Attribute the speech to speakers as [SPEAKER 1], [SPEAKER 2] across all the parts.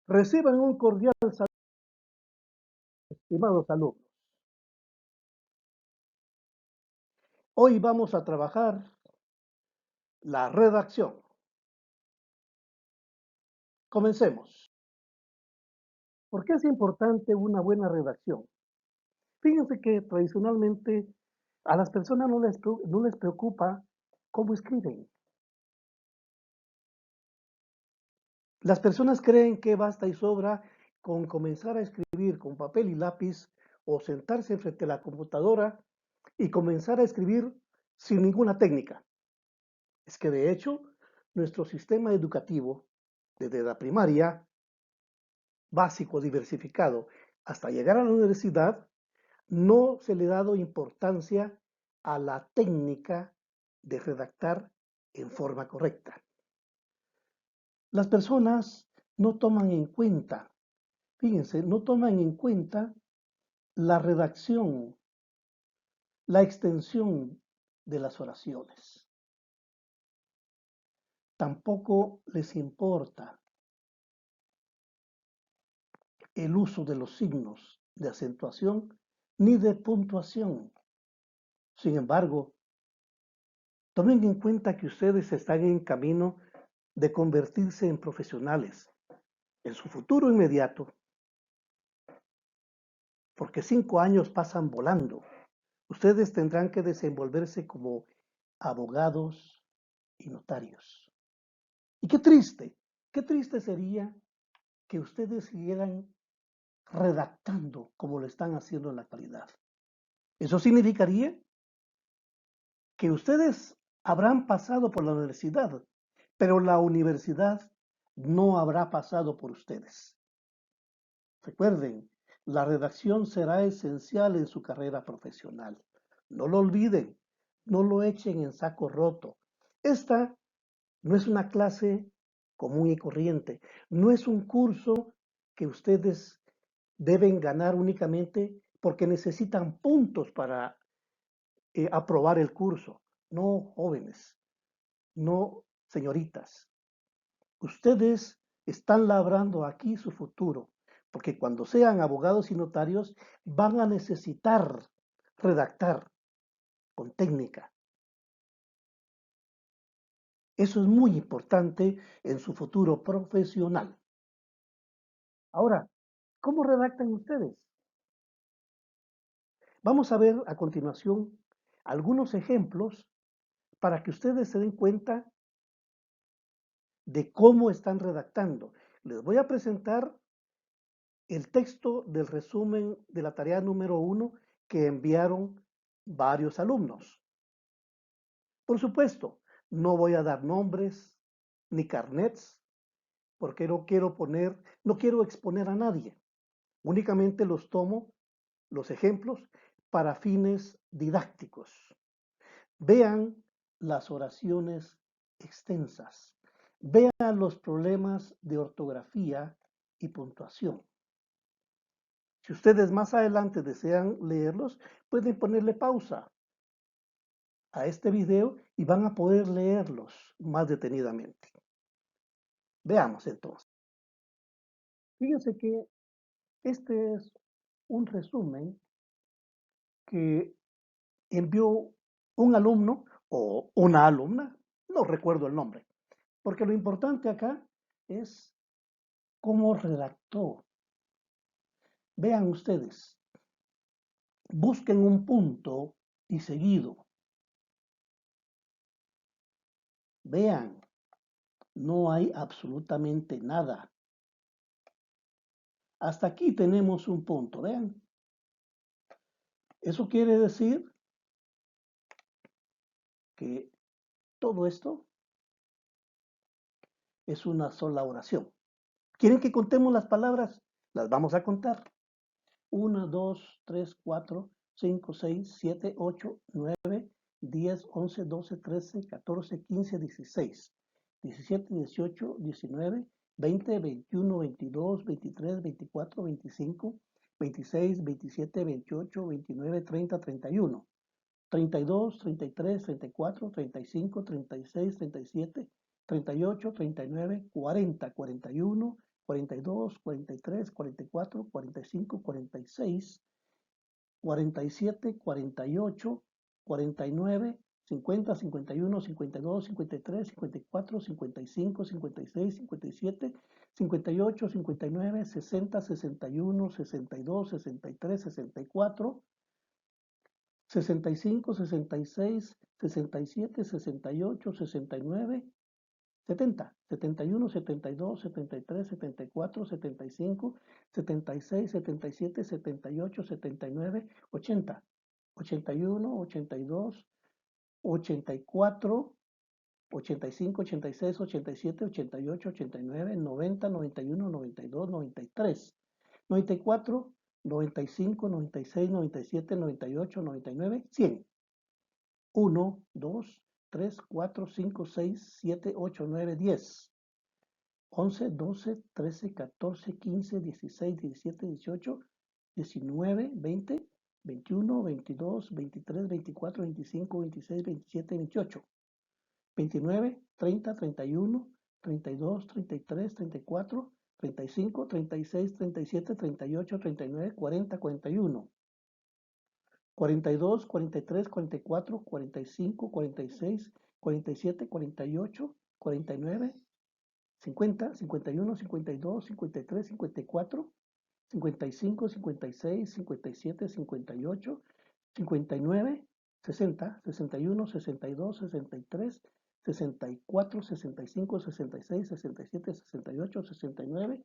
[SPEAKER 1] Reciban un cordial saludo, estimados alumnos. Hoy vamos a trabajar la redacción. Comencemos. ¿Por qué es importante una buena redacción? Fíjense que tradicionalmente a las personas no les preocupa cómo escriben. Las personas creen que basta y sobra con comenzar a escribir con papel y lápiz o sentarse frente a la computadora y comenzar a escribir sin ninguna técnica. Es que de hecho, nuestro sistema educativo, desde la primaria, básico, diversificado, hasta llegar a la universidad, no se le ha dado importancia a la técnica de redactar en forma correcta. Las personas no toman en cuenta, fíjense, no toman en cuenta la redacción, la extensión de las oraciones. Tampoco les importa el uso de los signos de acentuación ni de puntuación. Sin embargo, tomen en cuenta que ustedes están en camino de convertirse en profesionales en su futuro inmediato, porque 5 años pasan volando. Ustedes tendrán que desenvolverse como abogados y notarios. Y qué triste sería que ustedes siguieran redactando como lo están haciendo en la actualidad. Eso significaría que ustedes habrán pasado por la universidad, pero la universidad no habrá pasado por ustedes. Recuerden, la redacción será esencial en su carrera profesional. No lo olviden, no lo echen en saco roto. Esta no es una clase común y corriente, no es un curso que ustedes deben ganar únicamente porque necesitan puntos para aprobar el curso. No, jóvenes, no, señoritas. Ustedes están labrando aquí su futuro, porque cuando sean abogados y notarios van a necesitar redactar con técnica. Eso es muy importante en su futuro profesional. Ahora, ¿cómo redactan ustedes? Vamos a ver a continuación algunos ejemplos para que ustedes se den cuenta de cómo están redactando. Les voy a presentar el texto del resumen de la tarea número 1 que enviaron varios alumnos. Por supuesto, no voy a dar nombres ni carnets porque no quiero exponer a nadie. Únicamente los tomo, los ejemplos, para fines didácticos. Vean las oraciones extensas. Vean los problemas de ortografía y puntuación. Si ustedes más adelante desean leerlos, pueden ponerle pausa a este video y van a poder leerlos más detenidamente. Veamos entonces. Fíjense que este es un resumen que envió un alumno o una alumna, no recuerdo el nombre, porque lo importante acá es cómo redactó. Vean ustedes, busquen un punto y seguido. Vean, no hay absolutamente nada. Hasta aquí tenemos un punto, vean. Eso quiere decir que todo esto es una sola oración. ¿Quieren que contemos las palabras? Las vamos a contar. 1, 2, 3, 4, 5, 6, 7, 8, 9, 10, 11, 12, 13, 14, 15, 16, 17, 18, 19, 20, 21, 22, 23, 24, 25, 26, 27, 28, 29, 30, 31. 32, 33, 34, 35, 36, 37, 38, 39, 40, 41, 42, 43, 44, 45, 46, 47, 48, 49, 50, 51, 52, 53, 54, 55, 56, 57, 58, 59, 60, 61, 62, 63, 64, 65, 66, 67, 68, 69, 70, 71, 72, 73, 74, 75, 76, 77, 78, 79, 80, 81, 82, 84, 85, 86, 87, 88, 89, 90, 91, 92, 93, 94, 95, 96, 97, 98, 99, 100. 1, 2, 3, 4, 5, 6, 7, 8, 9, 10. 11, 12, 13, 14, 15, 16, 17, 18, 19, 20, 21, 22, 23, 24, 25, 26, 27, 28, 29, 30, 31, 32, 33, 34, 35, 36, 37, 38, 39, 40, 41, 42, 43, 44, 45, 46, 47, 48, 49, 50, 51, 52, 53, 54, 55, 56, 57, 58, 59, 60, 61, 62, 63, 64, 65, 66, 67, 68, 69,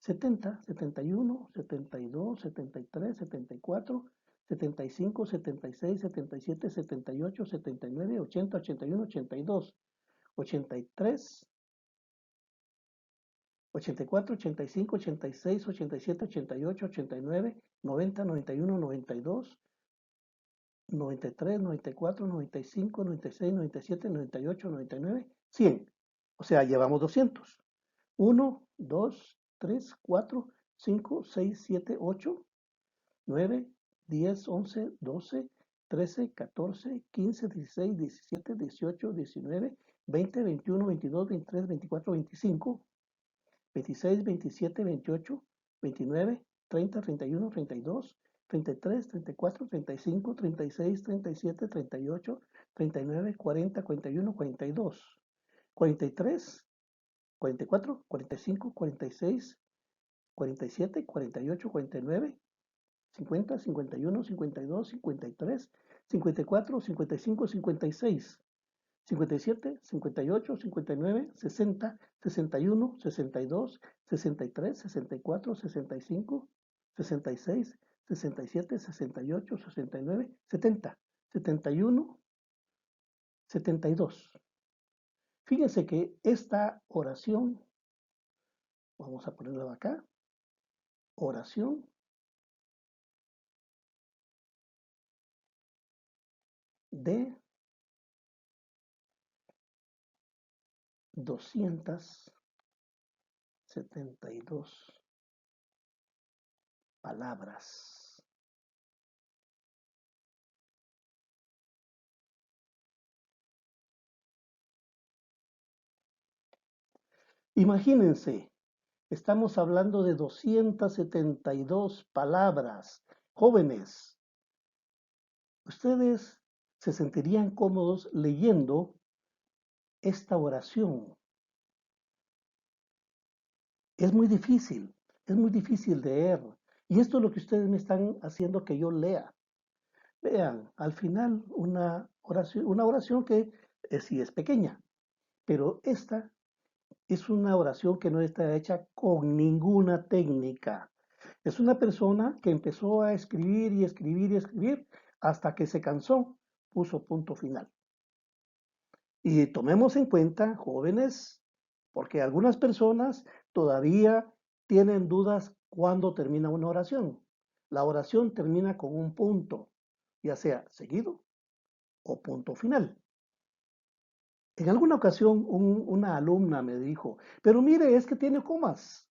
[SPEAKER 1] 70, 71, 72, 73, 74, 75, 76, 77, 78, 79, 80, 81, 82, 83, 84, 85, 86, 87, 88, 89, 90, 91, 92, 93, 94, 95, 96, 97, 98, 99, 100. O sea, llevamos 200. 1, 2, 3, 4, 5, 6, 7, 8, 9, 10, 11, 12, 13, 14, 15, 16, 17, 18, 19, 20, 21, 22, 23, 24, 25, 26, 27, 28, 29, 30, 31, 32, 33, 34, 35, 36, 37, 38, 39, 40, 41, 42, 43, 44, 45, 46, 47, 48, 49, 50, 51, 52, 53, 54, 55, 56, 57, 58, 59, 60, 61, 62, 63, 64, 65, 66, 67, 68, 69, 70, 71, 72. Fíjense que esta oración, vamos a ponerla acá, oración de 272 palabras. Imagínense, estamos hablando de 272 palabras. Jóvenes, ustedes se sentirían cómodos leyendo esta oración. Es muy difícil leer. Y esto es lo que ustedes me están haciendo que yo lea. Vean, al final una oración que sí es pequeña, pero esta es una oración que no está hecha con ninguna técnica. Es una persona que empezó a escribir y escribir y escribir hasta que se cansó, puso punto final. Y tomemos en cuenta, jóvenes, porque algunas personas todavía tienen dudas cuando termina una oración. La oración termina con un punto, ya sea seguido o punto final. En alguna ocasión una alumna me dijo, pero mire, es que tiene comas.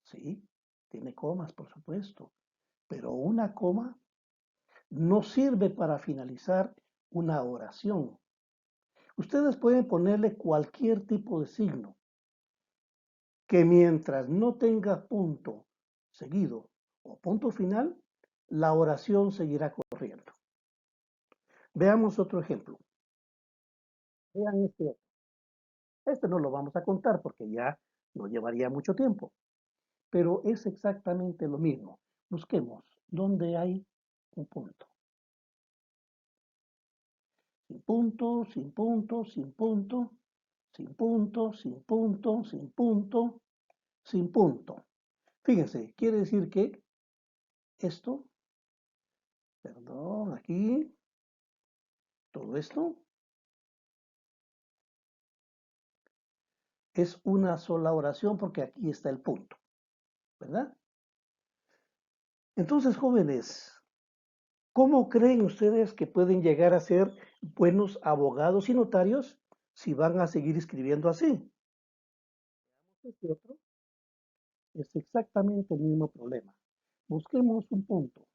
[SPEAKER 1] Sí, tiene comas, por supuesto, pero una coma no sirve para finalizar una oración. Ustedes pueden ponerle cualquier tipo de signo que mientras no tenga punto seguido o punto final, la oración seguirá corriendo. Veamos otro ejemplo. Vean este. Este no lo vamos a contar porque ya nos llevaría mucho tiempo, pero es exactamente lo mismo. Busquemos dónde hay un punto. Sin punto, sin punto, sin punto, sin punto, sin punto, sin punto, sin punto. Fíjense, quiere decir que esto, perdón, aquí, todo esto es una sola oración porque aquí está el punto, ¿verdad? Entonces, jóvenes, ¿cómo creen ustedes que pueden llegar a ser buenos abogados y notarios si van a seguir escribiendo así? Este otro es exactamente el mismo problema. Busquemos un punto.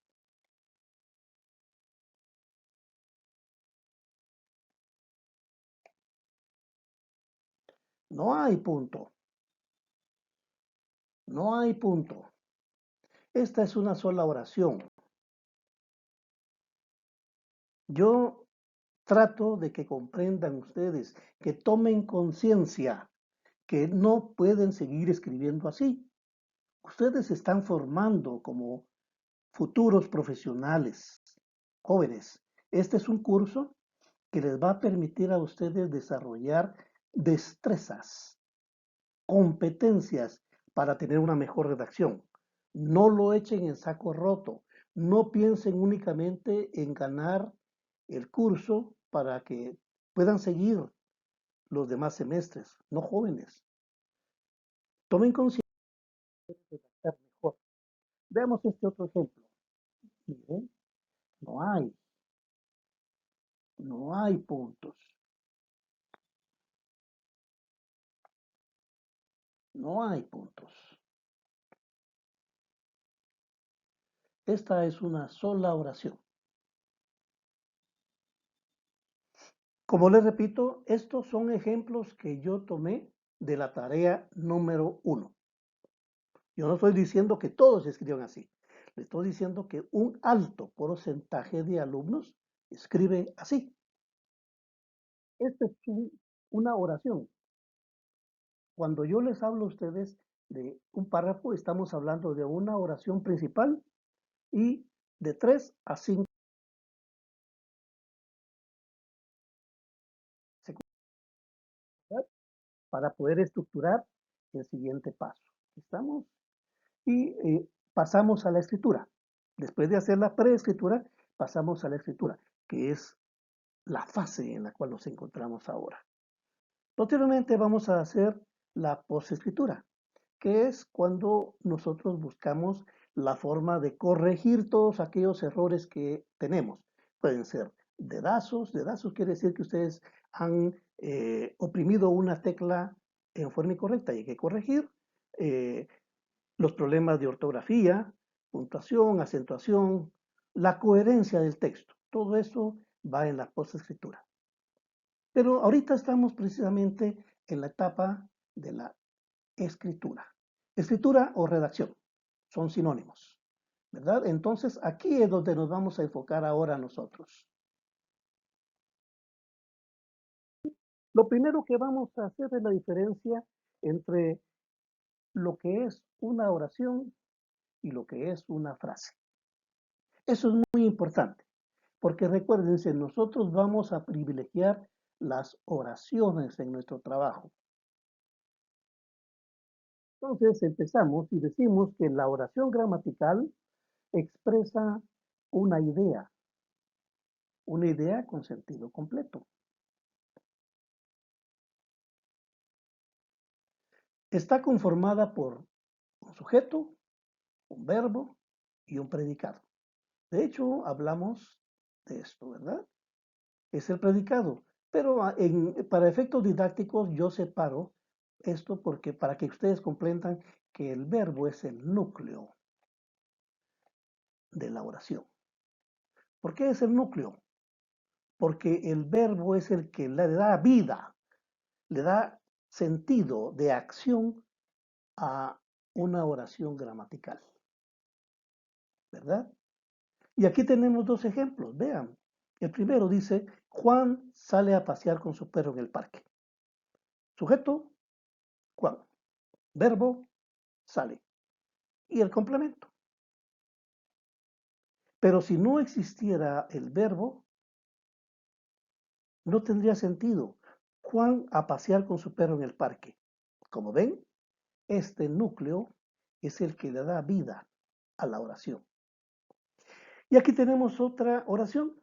[SPEAKER 1] No hay punto. No hay punto. Esta es una sola oración. Yo trato de que comprendan ustedes, que tomen conciencia, que no pueden seguir escribiendo así. Ustedes se están formando como futuros profesionales, jóvenes. Este es un curso que les va a permitir a ustedes desarrollar destrezas, competencias para tener una mejor redacción. No lo echen en saco roto. No piensen únicamente en ganar el curso para que puedan seguir los demás semestres, no jóvenes. Tomen conciencia de redactar mejor. Veamos este otro ejemplo. Miren, no hay, no hay puntos, no hay puntos. Esta es una sola oración. Como les repito, estos son ejemplos que yo tomé de la tarea número 1. Yo no estoy diciendo que todos escriban así. Le estoy diciendo que un alto porcentaje de alumnos escriben así. Esta es una oración. Cuando yo les hablo a ustedes de un párrafo, estamos hablando de una oración principal y de 3 a 5 para poder estructurar el siguiente paso. ¿Estamos? Y pasamos a la escritura. Después de hacer la preescritura, pasamos a la escritura, que es la fase en la cual nos encontramos ahora. Posteriormente vamos a hacer la posescritura, que es cuando nosotros buscamos la forma de corregir todos aquellos errores que tenemos. Pueden ser dedazos quiere decir que ustedes han oprimido una tecla en forma incorrecta y hay que corregir. Eh, los problemas de ortografía, puntuación, acentuación, la coherencia del texto. Todo eso va en la posescritura. Pero ahorita estamos precisamente en la etapa de la escritura. Escritura o redacción son sinónimos, ¿verdad? Entonces aquí es donde nos vamos a enfocar ahora nosotros. Lo primero que vamos a hacer es la diferencia entre lo que es una oración y lo que es una frase. Eso es muy importante, porque recuérdense, nosotros vamos a privilegiar las oraciones en nuestro trabajo. Entonces empezamos y decimos que la oración gramatical expresa una idea con sentido completo. Está conformada por un sujeto, un verbo y un predicado. De hecho, hablamos de esto, ¿verdad? Es el predicado. Pero para efectos didácticos yo separo esto porque para que ustedes comprendan que el verbo es el núcleo de la oración. ¿Por qué es el núcleo? Porque el verbo es el que le da vida, le da sentido de acción a una oración gramatical, ¿verdad? Y aquí tenemos dos ejemplos, vean. El primero dice, Juan sale a pasear con su perro en el parque. Sujeto, Juan. Verbo, sale. Y el complemento. Pero si no existiera el verbo, no tendría sentido. Juan a pasear con su perro en el parque. Como ven, este núcleo es el que le da vida a la oración. Y aquí tenemos otra oración.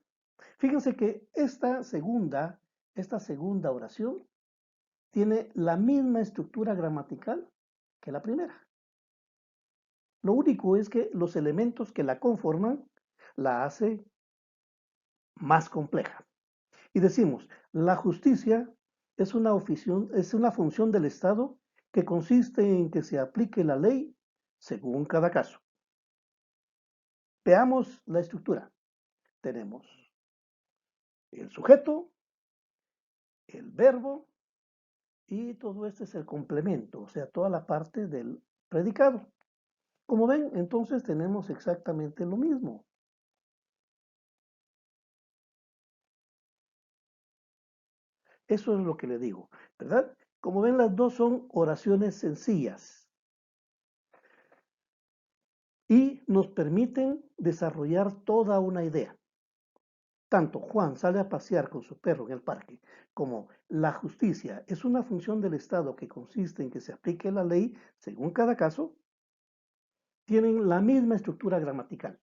[SPEAKER 1] Fíjense que esta segunda oración tiene la misma estructura gramatical que la primera. Lo único es que los elementos que la conforman la hace más compleja. Y decimos, la justicia es una función del Estado que consiste en que se aplique la ley según cada caso. Veamos la estructura. Tenemos el sujeto, el verbo y todo este es el complemento, o sea, toda la parte del predicado. Como ven, entonces tenemos exactamente lo mismo. Eso es lo que le digo, ¿verdad? Como ven, las dos son oraciones sencillas y nos permiten desarrollar toda una idea. Tanto Juan sale a pasear con su perro en el parque, como la justicia es una función del Estado que consiste en que se aplique la ley según cada caso, tienen la misma estructura gramatical.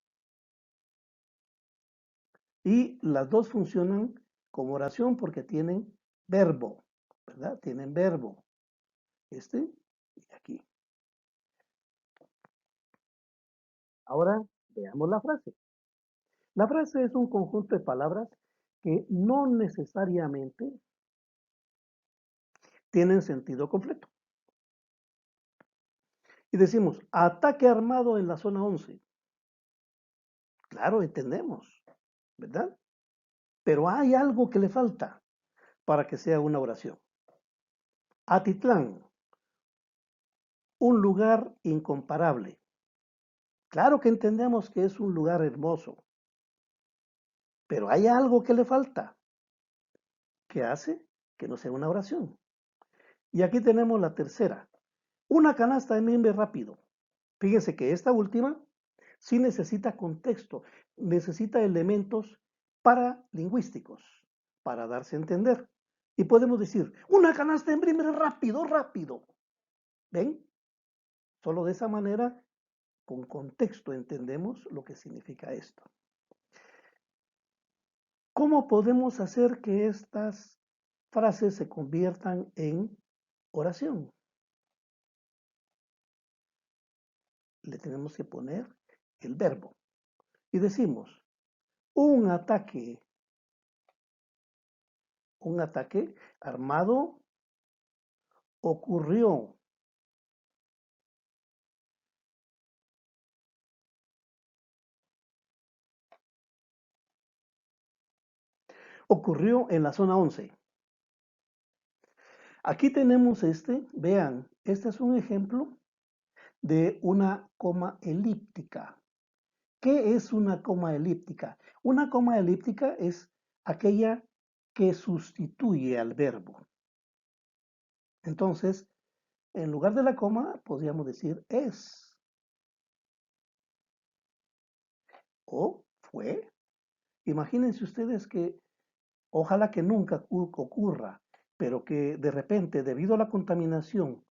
[SPEAKER 1] Y las dos funcionan como oración porque tienen verbo, ¿verdad? Tienen verbo. Este y aquí. Ahora veamos la frase. La frase es un conjunto de palabras que no necesariamente tienen sentido completo. Y decimos, ataque armado en la zona 11. Claro, entendemos, ¿verdad? Pero hay algo que le falta para que sea una oración. Atitlán, un lugar incomparable. Claro que entendemos que es un lugar hermoso, pero hay algo que le falta, que hace que no sea una oración. Y aquí tenemos la tercera, una canasta de mimbre rápido. Fíjense que esta última sí necesita contexto, necesita elementos paralingüísticos para darse a entender. Y podemos decir, una canasta de mimbre rápido, rápido. ¿Ven? Solo de esa manera, con contexto, entendemos lo que significa esto. ¿Cómo podemos hacer que estas frases se conviertan en oración? Le tenemos que poner el verbo. Y decimos, un ataque armado ocurrió. Ocurrió en la zona 11. Aquí tenemos vean, este es un ejemplo de una coma elíptica. ¿Qué es una coma elíptica? Una coma elíptica es aquella que sustituye al verbo. Entonces, en lugar de la coma, podríamos decir es. O fue. Imagínense ustedes que, ojalá que nunca ocurra, pero que de repente, debido a la contaminación,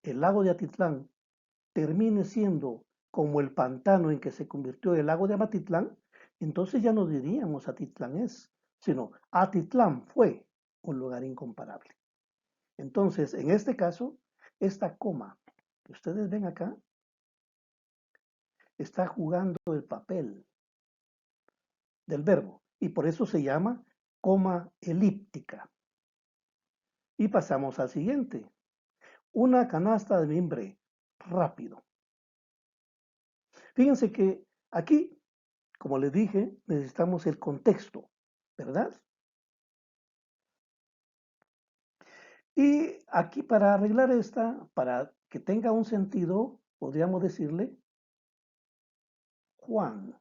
[SPEAKER 1] el lago de Atitlán termine siendo como el pantano en que se convirtió el lago de Amatitlán, entonces ya no diríamos Atitlán es, sino Atitlán fue un lugar incomparable. Entonces, en este caso, esta coma que ustedes ven acá está jugando el papel del verbo y por eso se llama coma elíptica. Y pasamos al siguiente. Una canasta de mimbre rápido. Fíjense que aquí, como les dije, necesitamos el contexto, ¿verdad? Y aquí para arreglar para que tenga un sentido, podríamos decirle Juan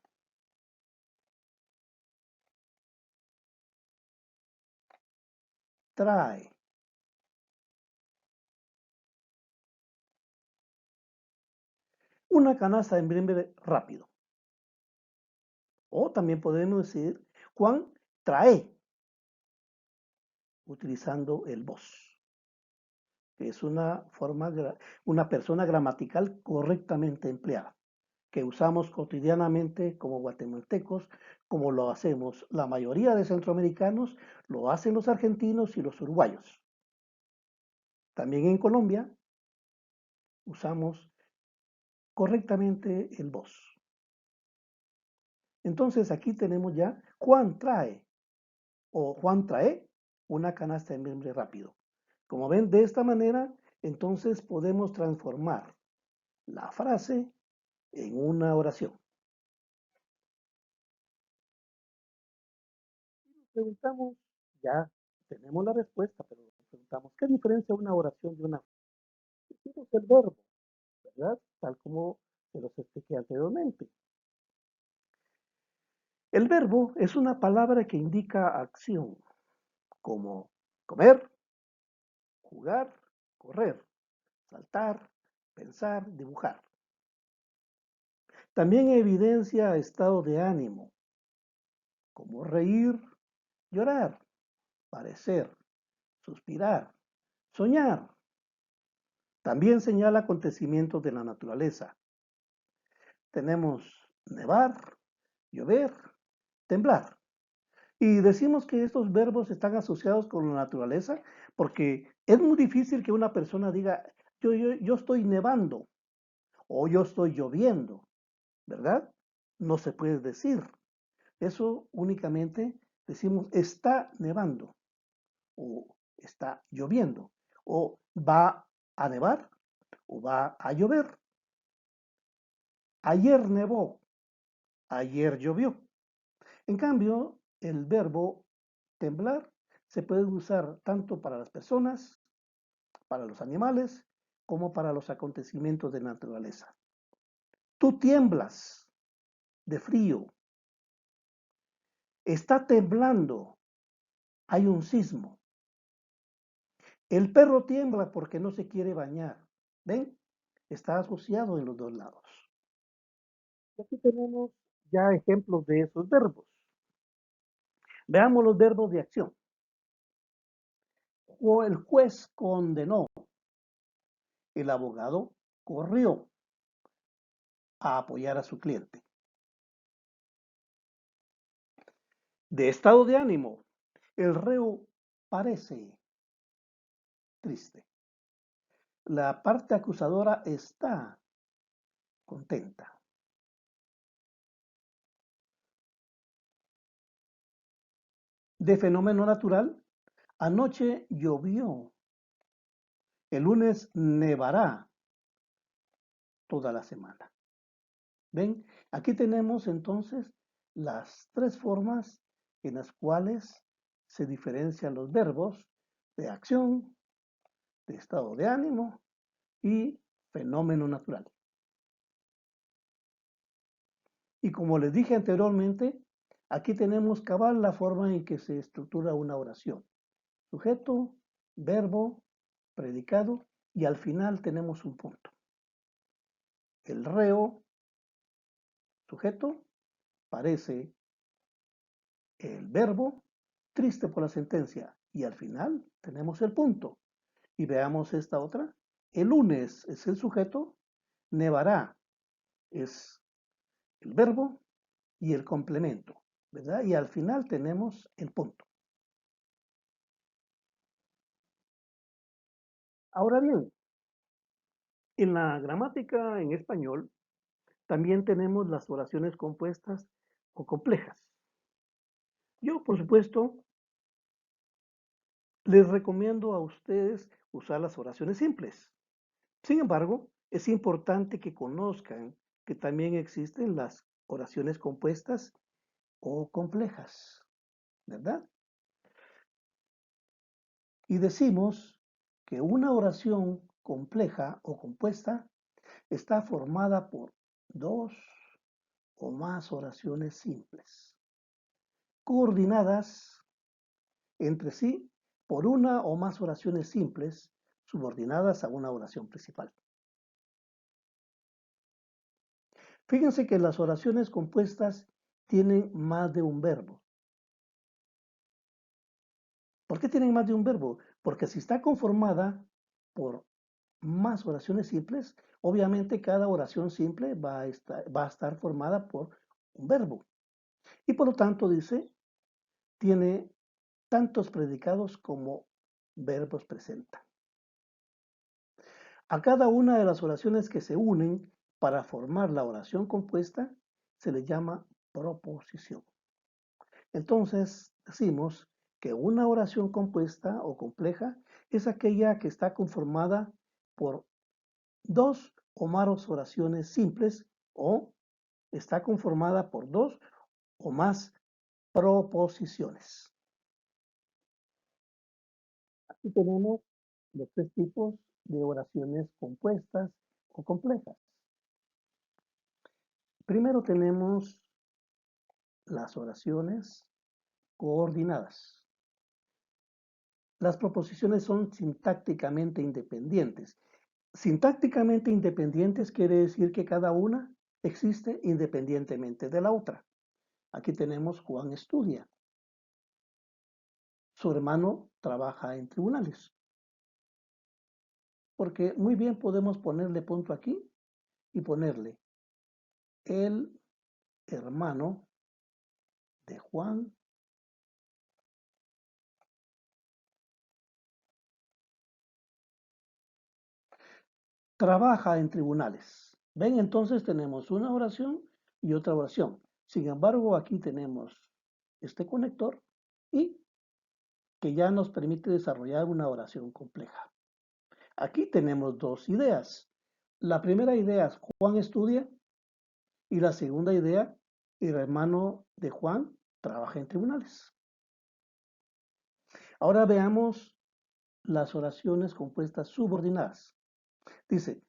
[SPEAKER 1] trae una canasta de mimbre rápido. O también podemos decir Juan trae, utilizando el vos, que es una persona gramatical correctamente empleada, que usamos cotidianamente como guatemaltecos, como lo hacemos la mayoría de centroamericanos, lo hacen los argentinos y los uruguayos. También en Colombia usamos correctamente el vos. Entonces aquí tenemos ya Juan trae o Juan trae una canasta de mimbre rápido. Como ven, de esta manera, entonces podemos transformar la frase en una oración. Nos preguntamos, ya tenemos la respuesta, pero nos preguntamos, ¿qué diferencia una oración de una frase? Es el verbo, ¿verdad? Tal como se los expliqué anteriormente. El verbo es una palabra que indica acción, como comer, jugar, correr, saltar, pensar, dibujar. También evidencia estado de ánimo, como reír, llorar, parecer, suspirar, soñar. También señala acontecimientos de la naturaleza. Tenemos nevar, llover, temblar. Y decimos que estos verbos están asociados con la naturaleza porque es muy difícil que una persona diga, yo estoy nevando o yo estoy lloviendo, ¿verdad? No se puede decir. Eso únicamente decimos está nevando o está lloviendo o va a nevar o va a llover. Ayer nevó, ayer llovió. En cambio, el verbo temblar se puede usar tanto para las personas, para los animales, como para los acontecimientos de naturaleza. Tú tiemblas de frío, está temblando, hay un sismo. El perro tiembla porque no se quiere bañar. ¿Ven? Está asociado en los dos lados. Y aquí tenemos ya ejemplos de esos verbos. Veamos los verbos de acción. O el juez condenó, el abogado corrió a apoyar a su cliente. De estado de ánimo, el reo parece triste. La parte acusadora está contenta. De fenómeno natural, anoche llovió. El lunes nevará toda la semana. ¿Ven? Aquí tenemos entonces las tres formas en las cuales se diferencian los verbos de acción, de estado de ánimo y fenómeno natural. Y como les dije anteriormente, aquí tenemos cabal la forma en que se estructura una oración. Sujeto, verbo, predicado y al final tenemos un punto. El reo, sujeto, parece el verbo, triste por la sentencia y al final tenemos el punto. Y veamos esta otra. El lunes es el sujeto, nevará es el verbo y el complemento, ¿verdad? Y al final tenemos el punto. Ahora bien, en la gramática en español también tenemos las oraciones compuestas o complejas. Yo, por supuesto, les recomiendo a ustedes usar las oraciones simples. Sin embargo, es importante que conozcan que también existen las oraciones compuestas o complejas, ¿verdad? Y decimos que una oración compleja o compuesta está formada por dos o más oraciones simples, coordinadas entre sí por una o más oraciones simples subordinadas a una oración principal. Fíjense que las oraciones compuestas tienen más de un verbo. ¿Por qué tienen más de un verbo? Porque si está conformada por más oraciones simples, obviamente cada oración simple va a estar formada por un verbo. Y por lo tanto dice, tiene tantos predicados como verbos presenta. A cada una de las oraciones que se unen para formar la oración compuesta se le llama proposición. Entonces decimos que una oración compuesta o compleja es aquella que está conformada por dos o más oraciones simples o está conformada por dos o más proposiciones. Aquí tenemos los tres tipos de oraciones compuestas o complejas. Primero tenemos las oraciones coordinadas. Las proposiciones son sintácticamente independientes. Sintácticamente independientes quiere decir que cada una existe independientemente de la otra. Aquí tenemos Juan estudia. Su hermano trabaja en tribunales. Porque muy bien podemos ponerle punto aquí y ponerle el hermano de Juan trabaja en tribunales. ¿Ven? Entonces tenemos una oración y otra oración. Sin embargo, aquí tenemos este conector y que ya nos permite desarrollar una oración compleja. Aquí tenemos dos ideas. La primera idea es Juan estudia y la segunda idea, el hermano de Juan trabaja en tribunales. Ahora veamos las oraciones compuestas subordinadas. Dice,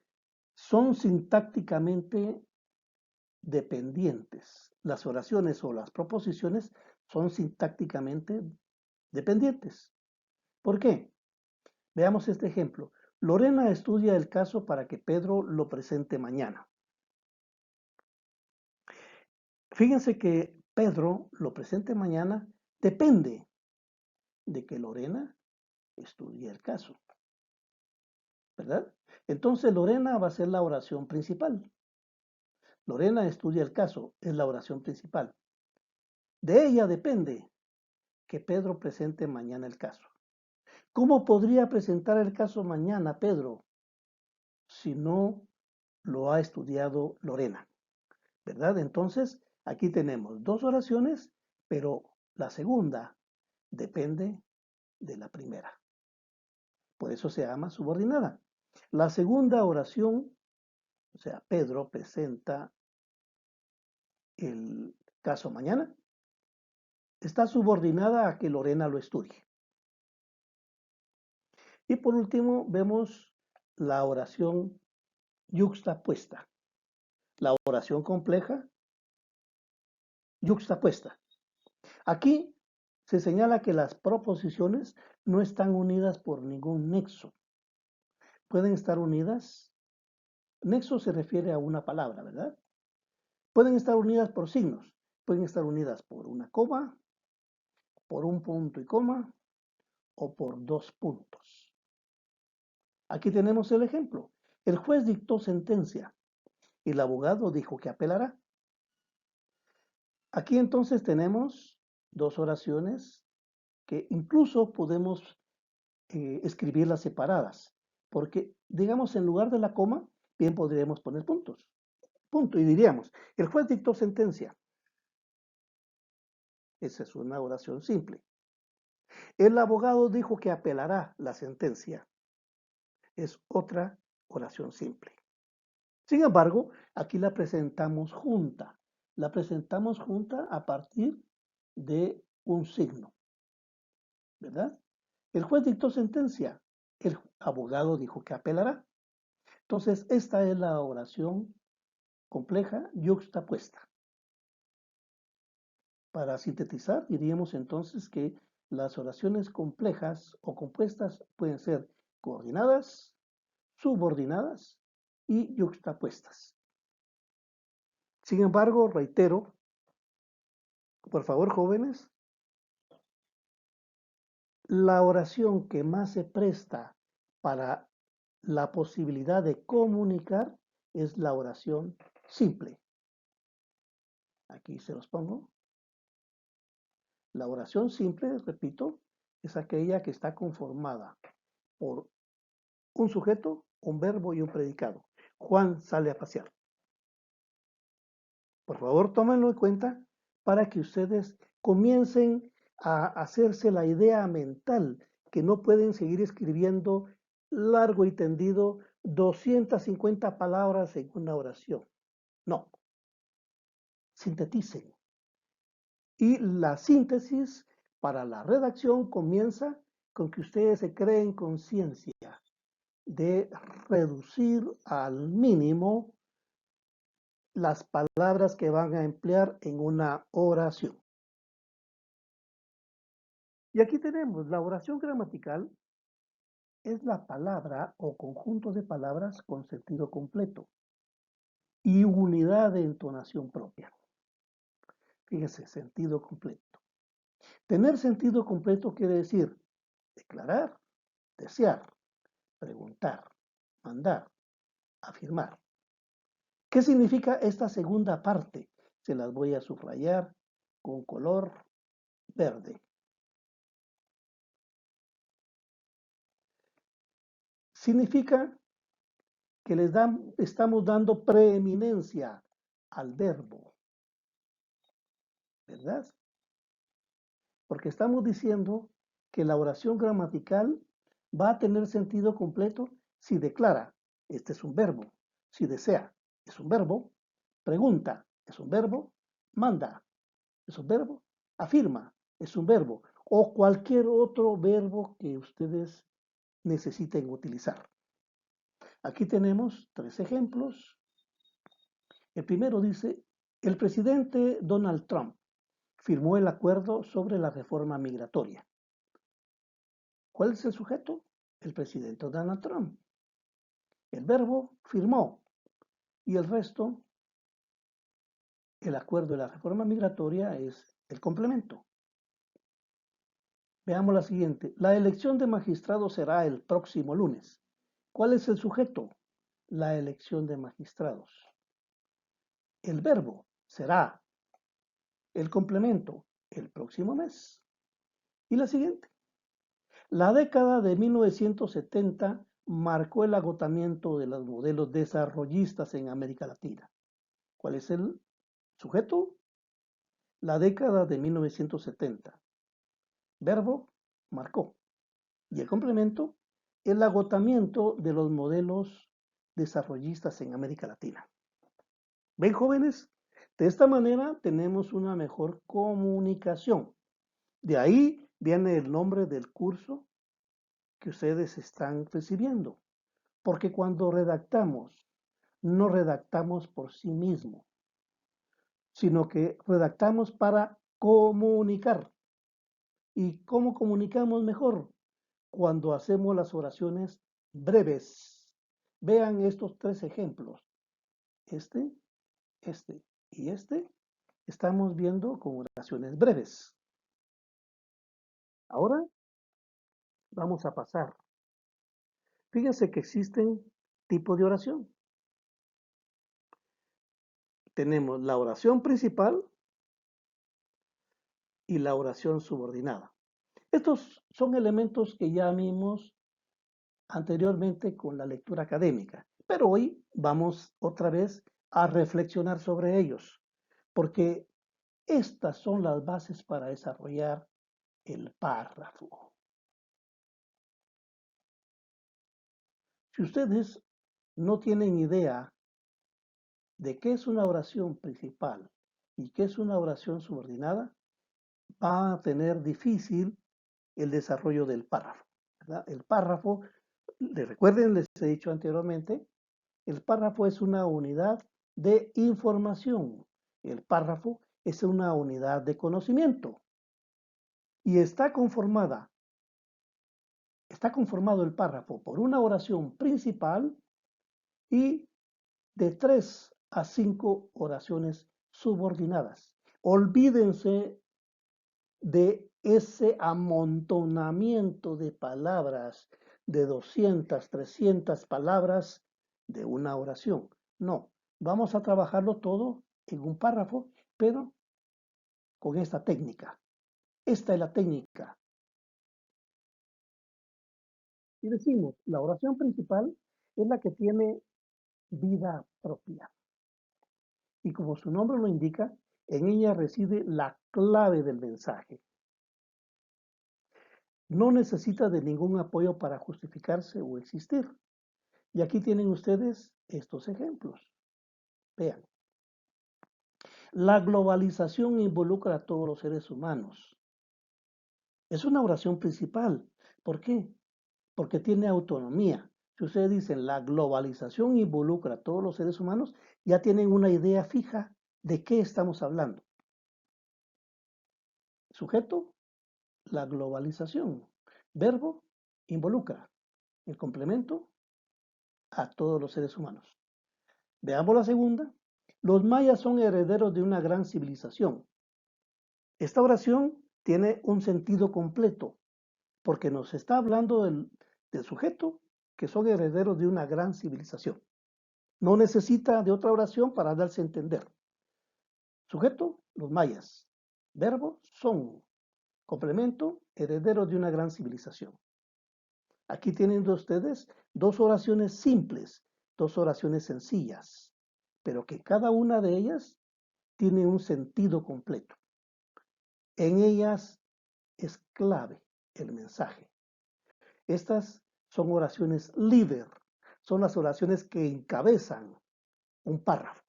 [SPEAKER 1] son sintácticamente dependientes. Las oraciones o las proposiciones son sintácticamente dependientes. ¿Por qué? Veamos este ejemplo. Lorena estudia el caso para que Pedro lo presente mañana. Fíjense que Pedro lo presente mañana depende de que Lorena estudie el caso, ¿verdad? Entonces Lorena va a ser la oración principal. Lorena estudia el caso, es la oración principal. De ella depende que Pedro presente mañana el caso. ¿Cómo podría presentar el caso mañana Pedro si no lo ha estudiado Lorena? ¿Verdad? Entonces, aquí tenemos dos oraciones, pero la segunda depende de la primera. Por eso se llama subordinada. La segunda oración, o sea, Pedro presenta el caso mañana, está subordinada a que Lorena lo estudie. Y por último, vemos la oración yuxtapuesta. La oración compleja yuxtapuesta. Aquí se señala que las proposiciones no están unidas por ningún nexo. Pueden estar unidas. Nexo se refiere a una palabra, ¿verdad? Pueden estar unidas por signos. Pueden estar unidas por una coma, por un punto y coma o por dos puntos. Aquí tenemos el ejemplo. El juez dictó sentencia y el abogado dijo que apelará. Aquí entonces tenemos dos oraciones que incluso podemos escribirlas separadas, porque digamos en lugar de la coma, bien podríamos poner puntos. Punto, y diríamos, el juez dictó sentencia. Esa es una oración simple. El abogado dijo que apelará la sentencia. Es otra oración simple. Sin embargo, aquí la presentamos junta. La presentamos junta a partir de un signo, ¿verdad? El juez dictó sentencia. el abogado dijo que apelará. Entonces, esta es la oración compleja yuxtapuesta. Para sintetizar, diríamos entonces que las oraciones complejas o compuestas pueden ser coordinadas, subordinadas y yuxtapuestas. Sin embargo, reitero, por favor, jóvenes, la oración que más se presta para la posibilidad de comunicar es la oración simple. Aquí se los pongo. La oración simple, repito, es aquella que está conformada por un sujeto, un verbo y un predicado. Juan sale a pasear. Por favor, tómenlo en cuenta para que ustedes comiencen a hacerse la idea mental que no pueden seguir escribiendo largo y tendido 250 palabras en una oración. No, sinteticen. Y la síntesis para la redacción comienza con que ustedes se creen conciencia de reducir al mínimo las palabras que van a emplear en una oración. Y aquí tenemos la oración gramatical, es la palabra o conjunto de palabras con sentido completo y unidad de entonación propia. Fíjese, sentido completo. Tener sentido completo quiere decir declarar, desear, preguntar, mandar, afirmar. ¿Qué significa esta segunda parte? Se las voy a subrayar con color verde. Significa que estamos dando preeminencia al verbo, ¿verdad? Porque estamos diciendo que la oración gramatical va a tener sentido completo si declara, este es un verbo, si desea, es un verbo, pregunta, es un verbo, manda, es un verbo, afirma, es un verbo, o cualquier otro verbo que ustedes necesiten utilizar. Aquí tenemos 3 ejemplos. El primero dice, el presidente Donald Trump firmó el acuerdo sobre la reforma migratoria. ¿Cuál es el sujeto? El presidente Donald Trump. El verbo firmó y el resto, el acuerdo de la reforma migratoria es el complemento. Veamos la siguiente. La elección de magistrados será el próximo lunes. ¿Cuál es el sujeto? La elección de magistrados. El verbo será. El complemento, el próximo mes. Y la siguiente. La década de 1970 marcó el agotamiento de los modelos desarrollistas en América Latina. ¿Cuál es el sujeto? La década de 1970. Verbo, marcó. Y el complemento, el agotamiento de los modelos desarrollistas en América Latina. ¿Ven, jóvenes? De esta manera tenemos una mejor comunicación. De ahí viene el nombre del curso que ustedes están recibiendo. Porque cuando redactamos, no redactamos por sí mismo, sino que redactamos para comunicar. ¿Y cómo comunicamos mejor? Cuando hacemos las oraciones breves. Vean estos 3 ejemplos. Este y este. Estamos viendo con oraciones breves. Ahora vamos a pasar. Fíjense que existen tipos de oración. Tenemos la oración principal y la oración subordinada. Estos son elementos que ya vimos anteriormente con la lectura académica, pero hoy vamos otra vez a reflexionar sobre ellos, porque estas son las bases para desarrollar el párrafo. Si ustedes no tienen idea de qué es una oración principal y qué es una oración subordinada, va a tener difícil el desarrollo del párrafo, ¿verdad? El párrafo Recuerden, les he dicho anteriormente, el párrafo es una unidad de información. El párrafo es una unidad de conocimiento. Y está conformado el párrafo por una oración principal y de 3 a 5 oraciones subordinadas. Olvídense de ese amontonamiento de palabras, de 200, 300 palabras de una oración. No, vamos a trabajarlo todo en un párrafo, pero con esta técnica. Esta es la técnica. Y decimos, la oración principal es la que tiene vida propia. Y como su nombre lo indica, en ella reside la clave del mensaje. No necesita de ningún apoyo para justificarse o existir. Y aquí tienen ustedes estos ejemplos. Vean. La globalización involucra a todos los seres humanos. Es una oración principal. ¿Por qué? Porque tiene autonomía. Si ustedes dicen la globalización involucra a todos los seres humanos, ya tienen una idea fija de qué estamos hablando. Sujeto, la globalización. Verbo, involucra. El complemento, a todos los seres humanos. Veamos la segunda. Los mayas son herederos de una gran civilización. Esta oración tiene un sentido completo porque nos está hablando del sujeto que son herederos de una gran civilización. No necesita de otra oración para darse a entender. Sujeto, los mayas. Verbo, son. Complemento, herederos de una gran civilización. Aquí tienen ustedes dos oraciones simples, dos oraciones sencillas, pero que cada una de ellas tiene un sentido completo. En ellas es clave el mensaje. Estas son oraciones líder, son las oraciones que encabezan un párrafo.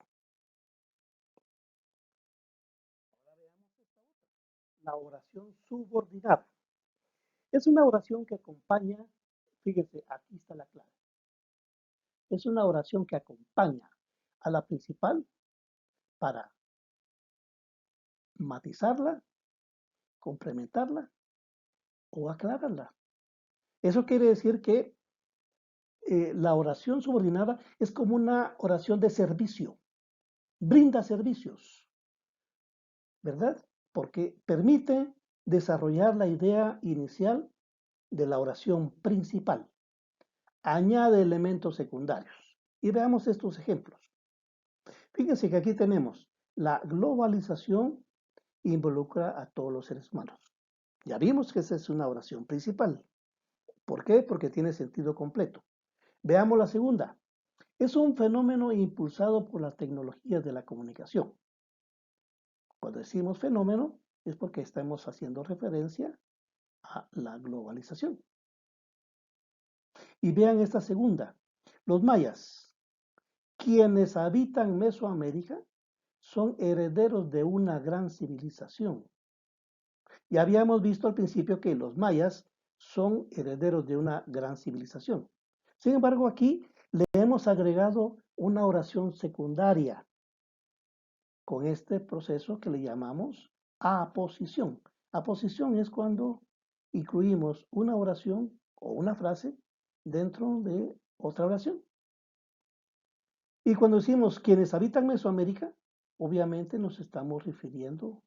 [SPEAKER 1] La oración subordinada. Es una oración que acompaña, fíjense, aquí está la clave. Es una oración que acompaña a la principal para matizarla, complementarla o aclararla. Eso quiere decir que la oración subordinada es como una oración de servicio, brinda servicios, ¿verdad? Porque permite desarrollar la idea inicial de la oración principal, añade elementos secundarios. Y veamos estos ejemplos. Fíjense que aquí tenemos la globalización involucra a todos los seres humanos. Ya vimos que esa es una oración principal. ¿Por qué? Porque tiene sentido completo. Veamos la segunda. Es un fenómeno impulsado por las tecnologías de la comunicación. Cuando decimos fenómeno es porque estamos haciendo referencia a la globalización. Y vean esta segunda. Los mayas, quienes habitan Mesoamérica, son herederos de una gran civilización. Ya habíamos visto al principio que los mayas son herederos de una gran civilización. Sin embargo, aquí le hemos agregado una oración secundaria con este proceso que le llamamos aposición. Aposición es cuando incluimos una oración o una frase dentro de otra oración. Y cuando decimos quienes habitan Mesoamérica, obviamente nos estamos refiriendo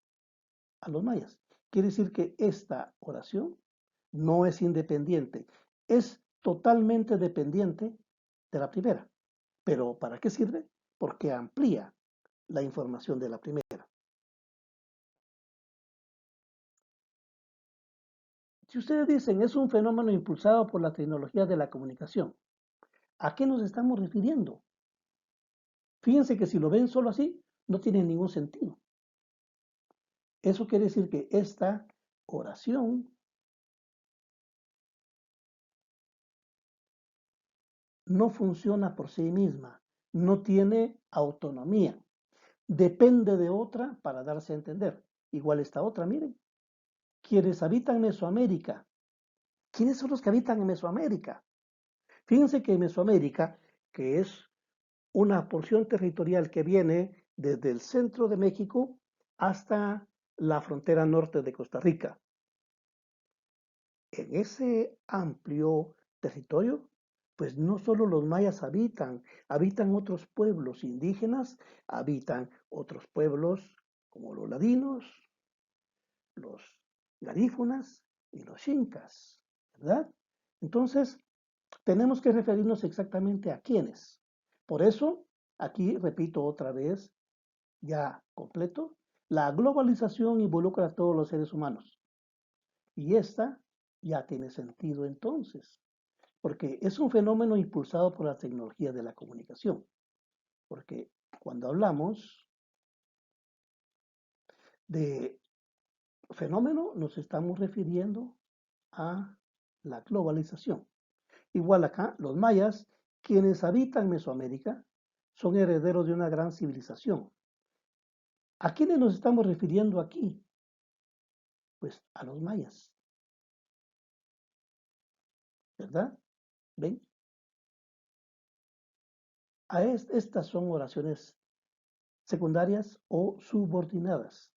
[SPEAKER 1] a los mayas. Quiere decir que esta oración no es independiente, es totalmente dependiente de la primera. ¿Pero para qué sirve? Porque amplía la información de la primera. Si ustedes dicen es un fenómeno impulsado por la tecnología de la comunicación, ¿a qué nos estamos refiriendo? Fíjense que si lo ven solo así, no tiene ningún sentido. Eso quiere decir que esta oración no funciona por sí misma, no tiene autonomía, depende de otra para darse a entender. Igual esta otra, miren, quienes habitan Mesoamérica. ¿Quiénes son los que habitan en Mesoamérica? Fíjense que Mesoamérica, que es una porción territorial que viene desde el centro de México hasta la frontera norte de Costa Rica. En ese amplio territorio, pues no solo los mayas habitan otros pueblos indígenas, habitan otros pueblos como los ladinos, los garífunas y los xincas, ¿verdad? Entonces, tenemos que referirnos exactamente a quiénes. Por eso, aquí repito otra vez, ya completo, la globalización involucra a todos los seres humanos. Y esta ya tiene sentido entonces, porque es un fenómeno impulsado por las tecnologías de la comunicación. Porque cuando hablamos de fenómeno, nos estamos refiriendo a la globalización. Igual acá, los mayas, quienes habitan Mesoamérica, son herederos de una gran civilización. ¿A quiénes nos estamos refiriendo aquí? Pues a los mayas, ¿verdad? ¿Ven? Estas son oraciones secundarias o subordinadas,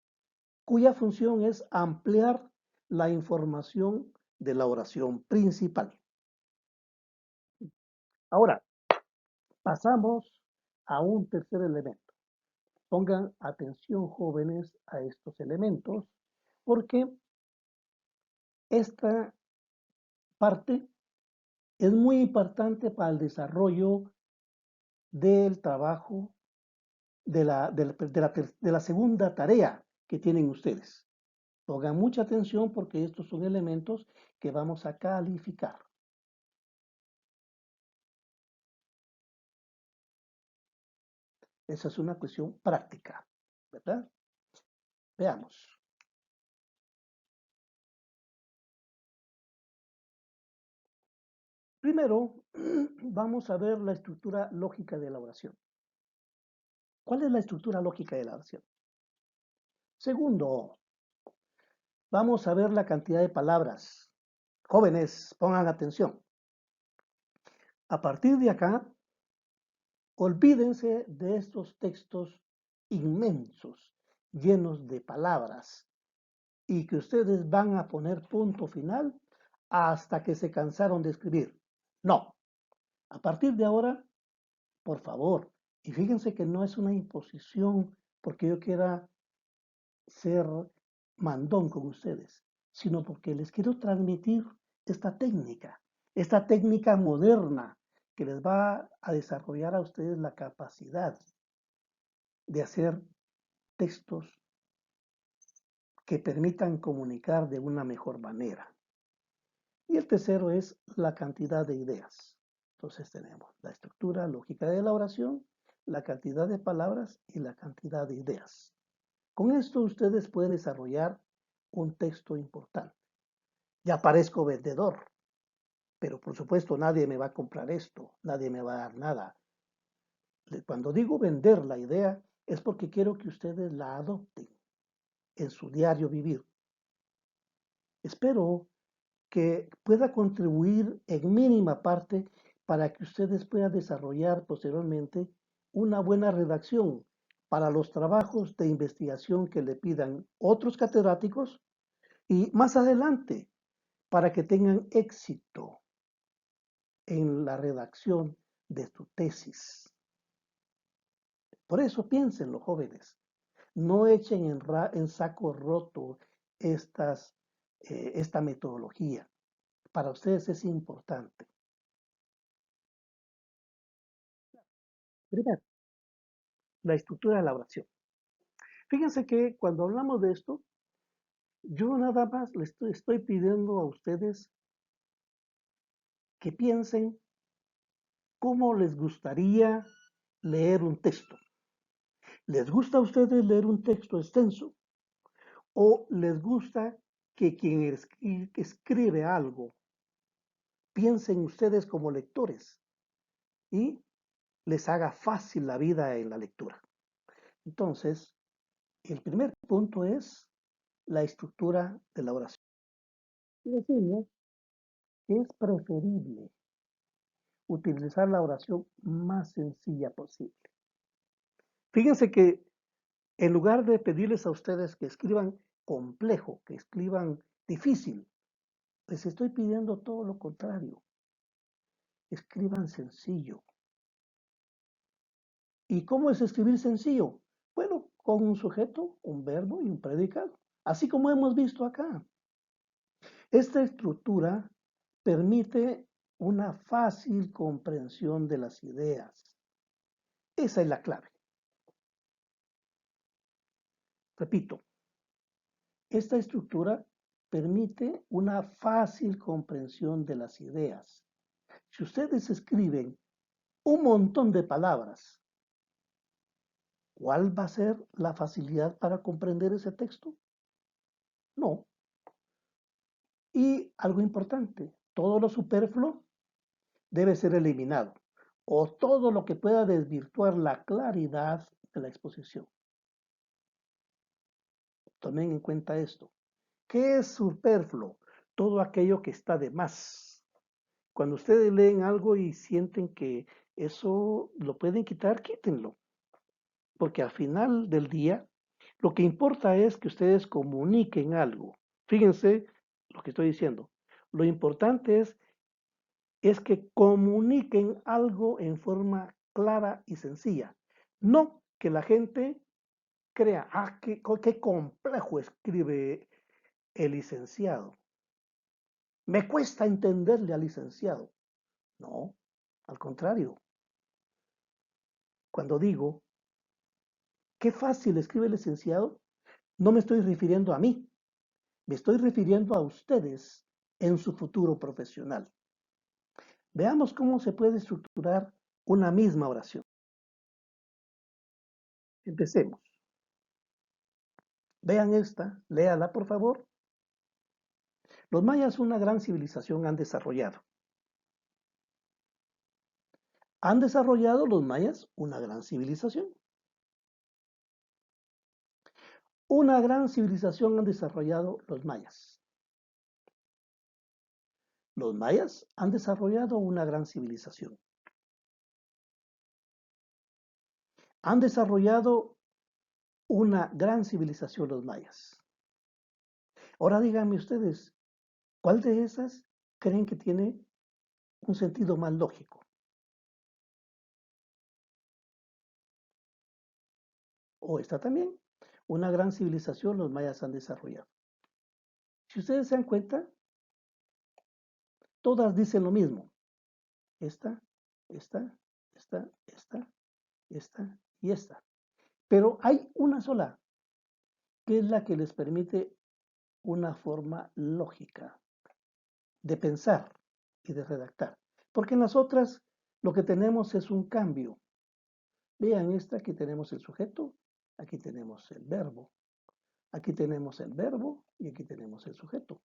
[SPEAKER 1] cuya función es ampliar la información de la oración principal. Ahora, pasamos a un tercer elemento. Pongan atención, jóvenes, a estos elementos, porque esta parte es muy importante para el desarrollo del trabajo de la segunda tarea que tienen ustedes. Pongan mucha atención porque estos son elementos que vamos a calificar. Esa es una cuestión práctica, ¿verdad? Veamos. Primero, vamos a ver la estructura lógica de la oración. ¿Cuál es la estructura lógica de la oración? Segundo, vamos a ver la cantidad de palabras. Jóvenes, pongan atención. A partir de acá, olvídense de estos textos inmensos, llenos de palabras, y que ustedes van a poner punto final hasta que se cansaron de escribir. No, a partir de ahora, por favor, y fíjense que no es una imposición porque yo quiera ser mandón con ustedes, sino porque les quiero transmitir esta técnica moderna que les va a desarrollar a ustedes la capacidad de hacer textos que permitan comunicar de una mejor manera. Y el tercero es la cantidad de ideas. Entonces tenemos la estructura lógica de la oración, la cantidad de palabras y la cantidad de ideas. Con esto ustedes pueden desarrollar un texto importante. Ya parezco vendedor, pero por supuesto nadie me va a comprar esto, nadie me va a dar nada. Cuando digo vender la idea es porque quiero que ustedes la adopten en su diario vivir. Espero que pueda contribuir en mínima parte para que ustedes puedan desarrollar posteriormente una buena redacción para los trabajos de investigación que le pidan otros catedráticos y más adelante para que tengan éxito en la redacción de su tesis. Por eso piensen los jóvenes, no echen en saco roto esta metodología. Para ustedes es importante. Primero, la estructura de la oración. Fíjense que cuando hablamos de esto, yo nada más les estoy pidiendo a ustedes que piensen cómo les gustaría leer un texto. ¿Les gusta a ustedes leer un texto extenso? ¿O les gusta que quien escribe algo piensen ustedes como lectores y les haga fácil la vida en la lectura? Entonces, el primer punto es la estructura de la oración. Y decimos que es preferible utilizar la oración más sencilla posible. Fíjense que en lugar de pedirles a ustedes que escriban complejo, que escriban difícil, les estoy pidiendo todo lo contrario. Escriban sencillo. ¿Y cómo es escribir sencillo? Bueno, con un sujeto, un verbo y un predicado, así como hemos visto acá. Esta estructura permite una fácil comprensión de las ideas. Esa es la clave. Repito, esta estructura permite una fácil comprensión de las ideas. Si ustedes escriben un montón de palabras, ¿cuál va a ser la facilidad para comprender ese texto? No. Y algo importante, todo lo superfluo debe ser eliminado o todo lo que pueda desvirtuar la claridad de la exposición. Tomen en cuenta esto. ¿Qué es superfluo? Todo aquello que está de más. Cuando ustedes leen algo y sienten que eso lo pueden quitar, quítenlo. Porque al final del día, lo que importa es que ustedes comuniquen algo. Fíjense lo que estoy diciendo. Lo importante es que comuniquen algo en forma clara y sencilla. No que la gente crea, qué complejo escribe el licenciado. Me cuesta entenderle al licenciado. No, al contrario. Cuando digo, qué fácil escribe el licenciado, no me estoy refiriendo a mí, me estoy refiriendo a ustedes en su futuro profesional. Veamos cómo se puede estructurar una misma oración. Empecemos. Vean esta, léala por favor. Los mayas una gran civilización han desarrollado. Han desarrollado los mayas una gran civilización. Una gran civilización han desarrollado los mayas. Los mayas han desarrollado una gran civilización. Han desarrollado una gran civilización los mayas. Ahora díganme ustedes, ¿cuál de esas creen que tiene un sentido más lógico? O esta también, una gran civilización los mayas han desarrollado. Si ustedes se dan cuenta, todas dicen lo mismo. Esta, esta, esta, esta, esta y esta. Pero hay una sola, que es la que les permite una forma lógica de pensar y de redactar. Porque en las otras lo que tenemos es un cambio. Vean esta, aquí tenemos el sujeto, aquí tenemos el verbo, aquí tenemos el verbo y aquí tenemos el sujeto.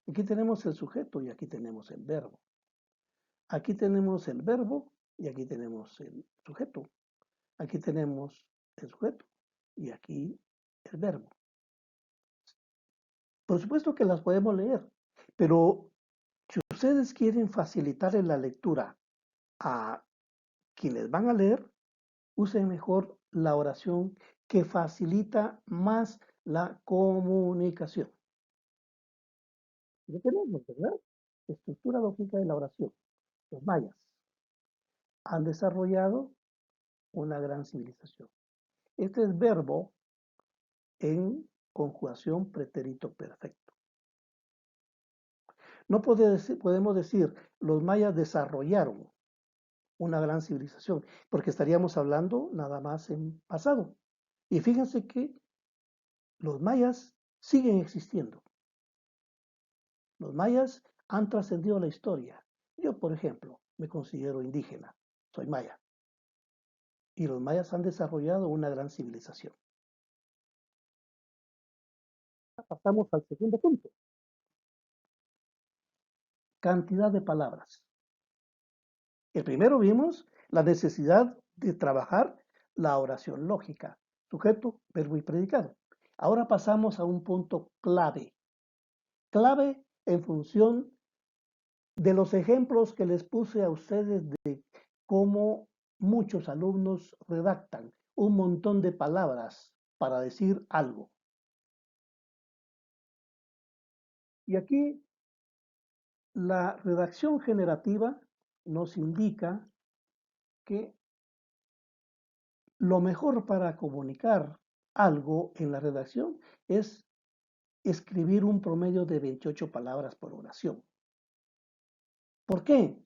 [SPEAKER 1] Aquí tenemos el sujeto y aquí tenemos el verbo. Aquí tenemos el verbo y aquí tenemos el sujeto. Aquí tenemos el sujeto y aquí el verbo. Por supuesto que las podemos leer, pero si ustedes quieren facilitarle la lectura a quienes van a leer, usen mejor la oración que facilita más la comunicación. Ya tenemos, ¿verdad? Estructura lógica de la oración. Los mayas han desarrollado una gran civilización. Este es verbo en conjugación pretérito perfecto. No podemos decir los mayas desarrollaron una gran civilización, porque estaríamos hablando nada más en pasado. Y fíjense que los mayas siguen existiendo. Los mayas han trascendido la historia. Yo, por ejemplo, me considero indígena, soy maya. Y los mayas han desarrollado una gran civilización. Pasamos al segundo punto. Cantidad de palabras. El primero vimos la necesidad de trabajar la oración lógica, sujeto, verbo y predicado. Ahora pasamos a un punto clave. Clave en función De los ejemplos que les puse a ustedes de cómo muchos alumnos redactan un montón de palabras para decir algo. Y aquí la redacción generativa nos indica que lo mejor para comunicar algo en la redacción es escribir un promedio de 28 palabras por oración. ¿Por qué?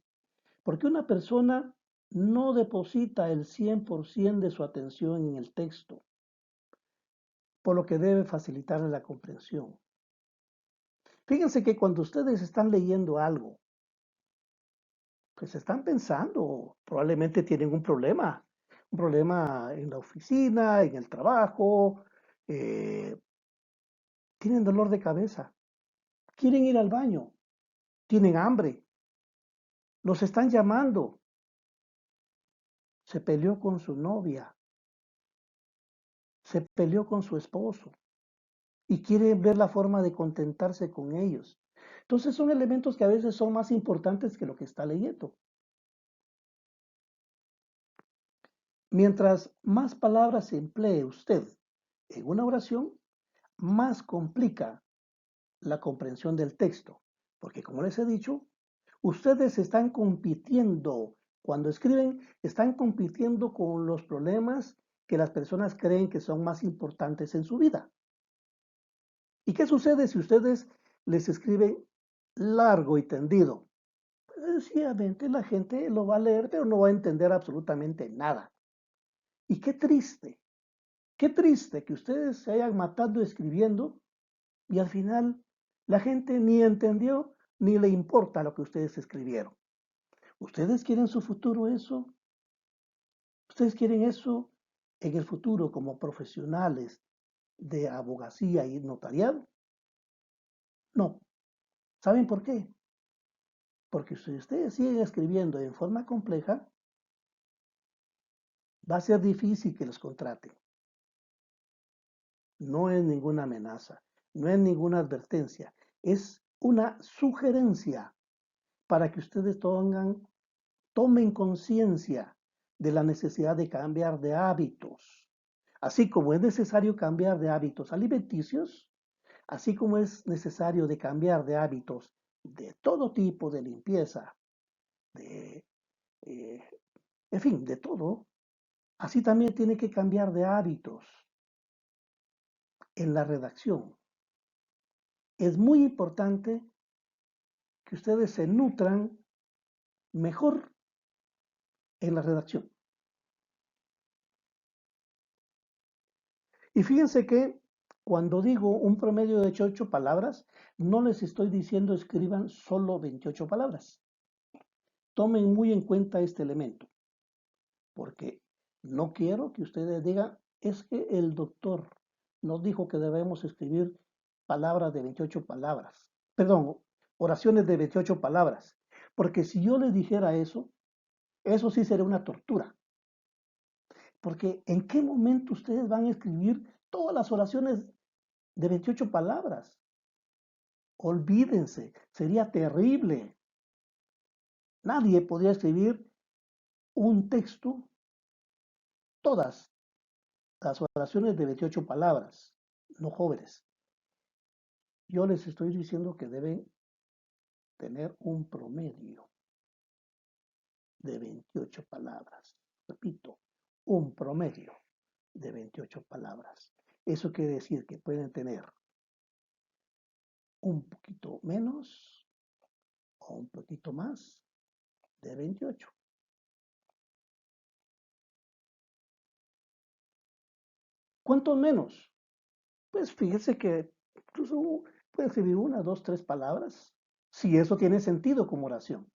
[SPEAKER 1] Porque una persona no deposita el 100% de su atención en el texto, por lo que debe facilitarle la comprensión. Fíjense que cuando ustedes están leyendo algo, pues están pensando, probablemente tienen un problema en la oficina, en el trabajo, eh, tienen dolor de cabeza, quieren ir al baño, tienen hambre, los están llamando, se peleó con su novia, se peleó con su esposo y quiere ver la forma de contentarse con ellos. Entonces son elementos que a veces son más importantes que lo que está leyendo. Mientras más palabras emplee usted en una oración, más complica la comprensión del texto. Porque como les he dicho, ustedes están compitiendo, cuando escriben, están compitiendo con los problemas que las personas creen que son más importantes en su vida. ¿Y qué sucede si ustedes les escriben largo y tendido? Pues sencillamente la gente lo va a leer, pero no va a entender absolutamente nada. Y qué triste que ustedes se hayan matado escribiendo y al final la gente ni entendió ni le importa lo que ustedes escribieron. ¿Ustedes quieren su futuro eso? ¿Ustedes quieren eso en el futuro como profesionales de abogacía y notariado? No. ¿Saben por qué? Porque si ustedes siguen escribiendo en forma compleja, va a ser difícil que los contraten. No es ninguna amenaza, no es ninguna advertencia, es una sugerencia para que ustedes tomen conciencia de la necesidad de cambiar de hábitos. Así como es necesario cambiar de hábitos alimenticios, así como es necesario de cambiar de hábitos de todo tipo de limpieza, de, eh, en fin, de todo, así también tiene que cambiar de hábitos en la redacción. Es muy importante que ustedes se nutran mejor en la redacción. Y fíjense que cuando digo un promedio de 28 palabras, no les estoy diciendo escriban solo 28 palabras. Tomen muy en cuenta este elemento, porque no quiero que ustedes digan, es que el doctor nos dijo que debemos escribir palabras de 28 palabras. Perdón, oraciones de 28 palabras. Porque si yo les dijera eso sí sería una tortura. Porque ¿en qué momento ustedes van a escribir todas las oraciones de 28 palabras? Olvídense, sería terrible. Nadie podría escribir un texto, todas las oraciones de 28 palabras, no jóvenes. Yo les estoy diciendo que deben tener un promedio de 28 palabras. Repito, un promedio de 28 palabras. Eso quiere decir que pueden tener un poquito menos o un poquito más de 28. ¿Cuánto menos? Pues fíjese que incluso pueden escribir una, dos, tres palabras, si eso tiene sentido como oración.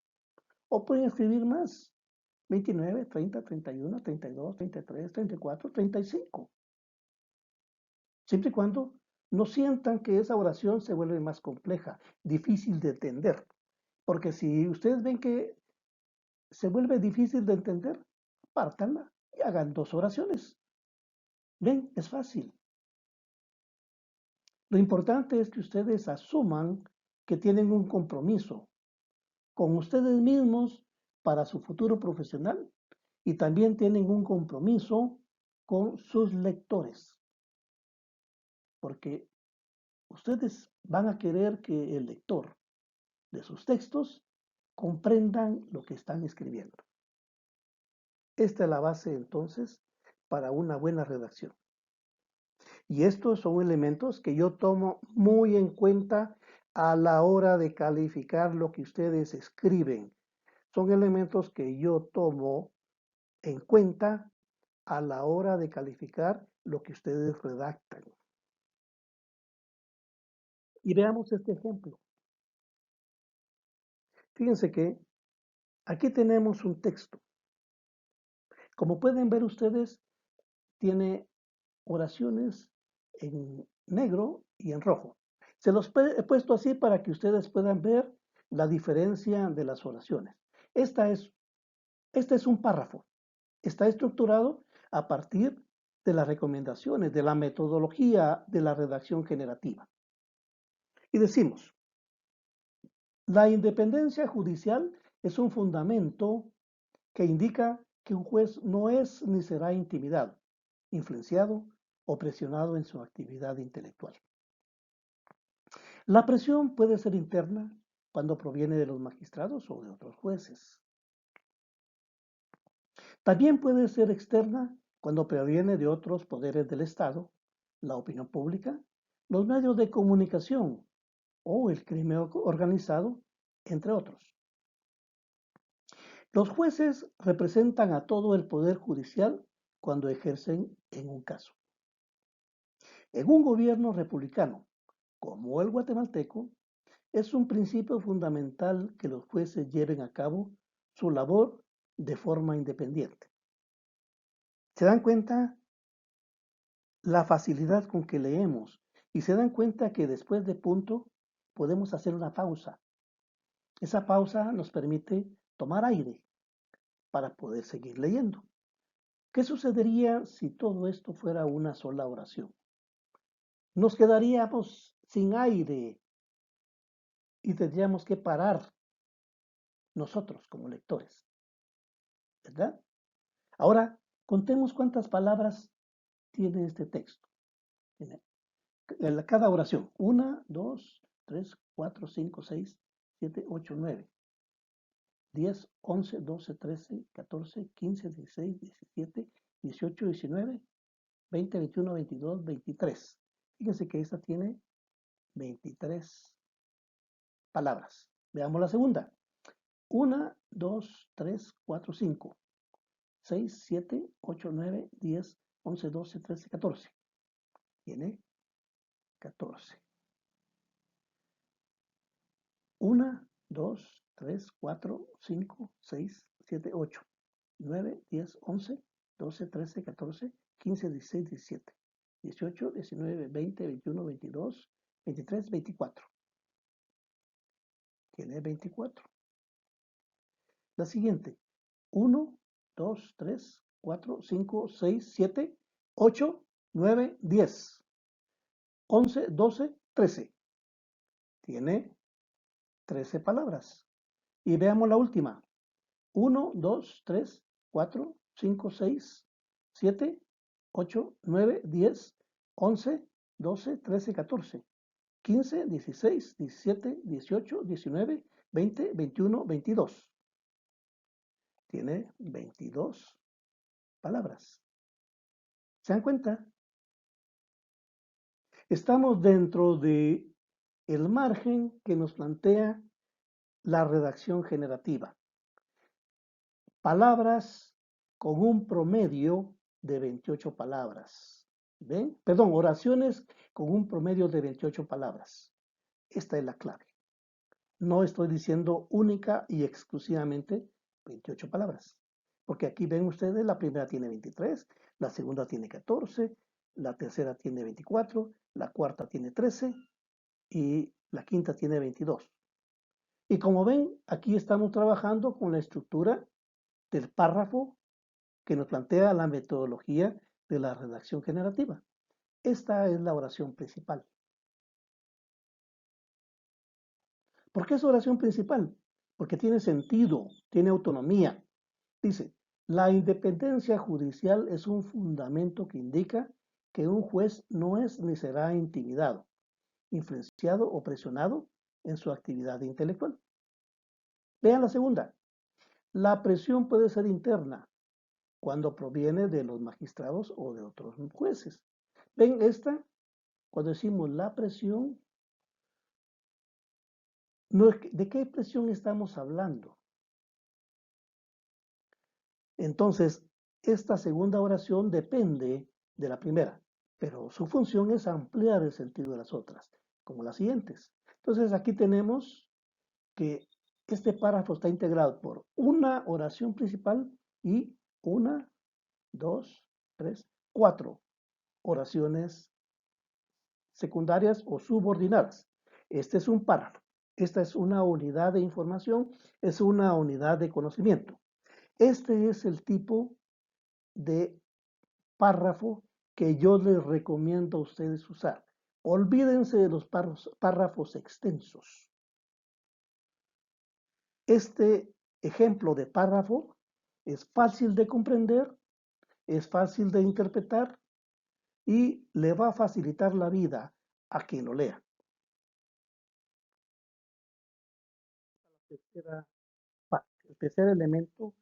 [SPEAKER 1] O pueden escribir más, 29, 30, 31, 32, 33, 34, 35. Siempre y cuando no sientan que esa oración se vuelve más compleja, difícil de entender. Porque si ustedes ven que se vuelve difícil de entender, pártanla y hagan dos oraciones. Ven, es fácil. Lo importante es que ustedes asuman que tienen un compromiso con ustedes mismos para su futuro profesional y también tienen un compromiso con sus lectores, porque ustedes van a querer que el lector de sus textos comprendan lo que están escribiendo. Esta es la base entonces para una buena redacción. Y estos son elementos que yo tomo muy en cuenta a la hora de calificar lo que ustedes escriben. Son elementos que yo tomo en cuenta a la hora de calificar lo que ustedes redactan. Y veamos este ejemplo. Fíjense que aquí tenemos un texto. Como pueden ver ustedes, tiene oraciones en negro y en rojo. Se los he puesto así para que ustedes puedan ver la diferencia de las oraciones. Este es un párrafo. Está estructurado a partir de las recomendaciones, de la metodología de la redacción generativa. Y decimos, la independencia judicial es un fundamento que indica que un juez no es ni será intimidado, influenciado o presionado en su actividad intelectual. La presión puede ser interna cuando proviene de los magistrados o de otros jueces. También puede ser externa cuando proviene de otros poderes del Estado, la opinión pública, los medios de comunicación o el crimen organizado, entre otros. Los jueces representan a todo el poder judicial cuando ejercen en un caso. En un gobierno republicano, como el guatemalteco, es un principio fundamental que los jueces lleven a cabo su labor de forma independiente. ¿Se dan cuenta la facilidad con que leemos? Y se dan cuenta que después de punto podemos hacer una pausa. Esa pausa nos permite tomar aire para poder seguir leyendo. ¿Qué sucedería si todo esto fuera una sola oración? Nos quedaríamos sin aire y tendríamos que parar nosotros como lectores, ¿verdad? Ahora, contemos cuántas palabras tiene este texto. Cada oración. 1, 2, 3, 4, 5, 6, 7, 8, 9, 10, 11, 12, 13, 14, 15, 16, 17, 18, 19, 20, 21, 22, 23. Fíjense que esta tiene 23 palabras. Veamos la segunda. 1, 2, 3, 4, 5, 6, 7, 8, 9, 10, 11, 12, 13, 14. Tiene 14. 1, 2, 3, 4, 5, 6, 7, 8, 9, 10, 11, 12, 13, 14, 15, 16, 17, 18, 19, 20, 21, 22, 23, 24. Tiene 24. La siguiente. 1, 2, 3, 4, 5, 6, 7, 8, 9, 10, 11, 12, 13. Tiene 13 palabras. Y veamos la última. 1, 2, 3, 4, 5, 6, 7, 8, 9, 10, 11, 12, 13, 14, 15, 16, 17, 18, 19, 20, 21, 22. Tiene 22 palabras. ¿Se dan cuenta? Estamos dentro de el margen que nos plantea la redacción generativa. Palabras con un promedio de 28 palabras. ¿Ven? Perdón, oraciones con un promedio de 28 palabras. Esta es la clave. No estoy diciendo única y exclusivamente 28 palabras. Porque aquí ven ustedes, la primera tiene 23, la segunda tiene 14, la tercera tiene 24, la cuarta tiene 13 y la quinta tiene 22. Y como ven, aquí estamos trabajando con la estructura del párrafo que nos plantea la metodología de la redacción generativa. Esta es la oración principal. ¿Por qué es oración principal? porque tiene sentido, tiene autonomía. Dice, la independencia judicial es un fundamento que indica que un juez no es ni será intimidado, influenciado o presionado en su actividad intelectual. Vean la segunda. La presión puede ser interna cuando proviene de los magistrados o de otros jueces. ¿Ven esta? Cuando decimos la presión, ¿de qué presión estamos hablando? Entonces, esta segunda oración depende de la primera, pero su función es ampliar el sentido de las otras, como las siguientes. Entonces, aquí tenemos que este párrafo está integrado por una oración principal y una, dos, tres, cuatro oraciones secundarias o subordinadas. Este es un párrafo. Esta es una unidad de información, es una unidad de conocimiento. Este es el tipo de párrafo que yo les recomiendo a ustedes usar. Olvídense de los párrafos extensos. Este ejemplo de párrafo es fácil de comprender, es fácil de interpretar y le va a facilitar la vida a quien lo lea. El tercer elemento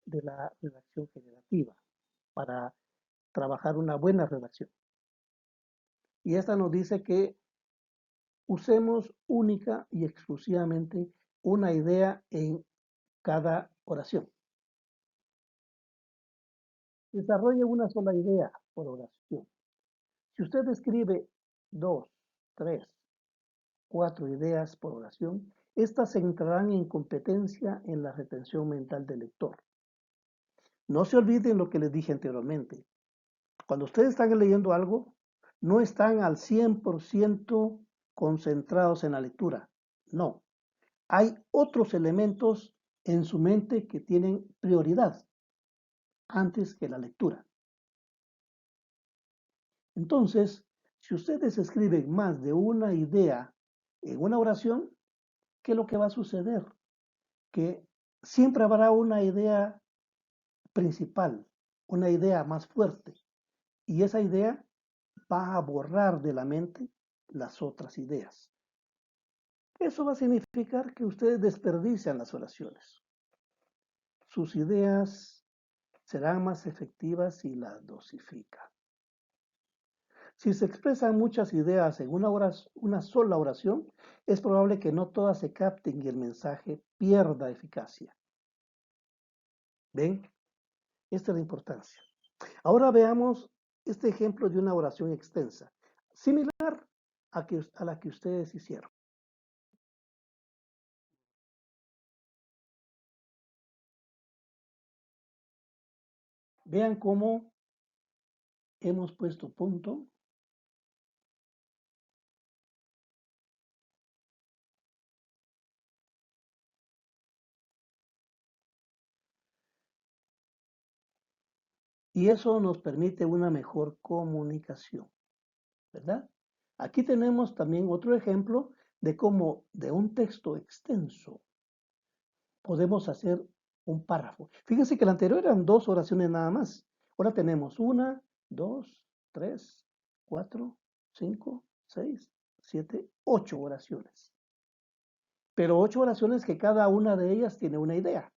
[SPEAKER 1] de la redacción generativa para trabajar una buena redacción. Y esta nos dice que usemos única y exclusivamente una idea en cada oración. Desarrolle una sola idea por oración. Si usted escribe 2, 3, 4 ideas por oración, estas entrarán en competencia en la retención mental del lector. No se olviden lo que les dije anteriormente. Cuando ustedes están leyendo algo, no están al 100% concentrados en la lectura. No. Hay otros elementos en su mente que tienen prioridad antes que la lectura. Entonces, si ustedes escriben más de una idea en una oración, ¿qué es lo que va a suceder? Que siempre habrá una idea principal, una idea más fuerte, y esa idea va a borrar de la mente las otras ideas. Eso va a significar que ustedes desperdician las oraciones. Sus ideas serán más efectivas si las dosifica. Si se expresan muchas ideas en una sola oración, es probable que no todas se capten y el mensaje pierda eficacia. ¿Ven? Esta es la importancia. Ahora veamos este ejemplo de una oración extensa, similar a la que ustedes hicieron. Vean cómo hemos puesto punto. Y eso nos permite una mejor comunicación, ¿verdad? Aquí tenemos también otro ejemplo de cómo de un texto extenso podemos hacer un párrafo. Fíjense que el anterior eran 2 oraciones nada más. Ahora tenemos 1, 2, 3, 4, 5, 6, 7, 8 oraciones. Pero 8 oraciones que cada una de ellas tiene una idea.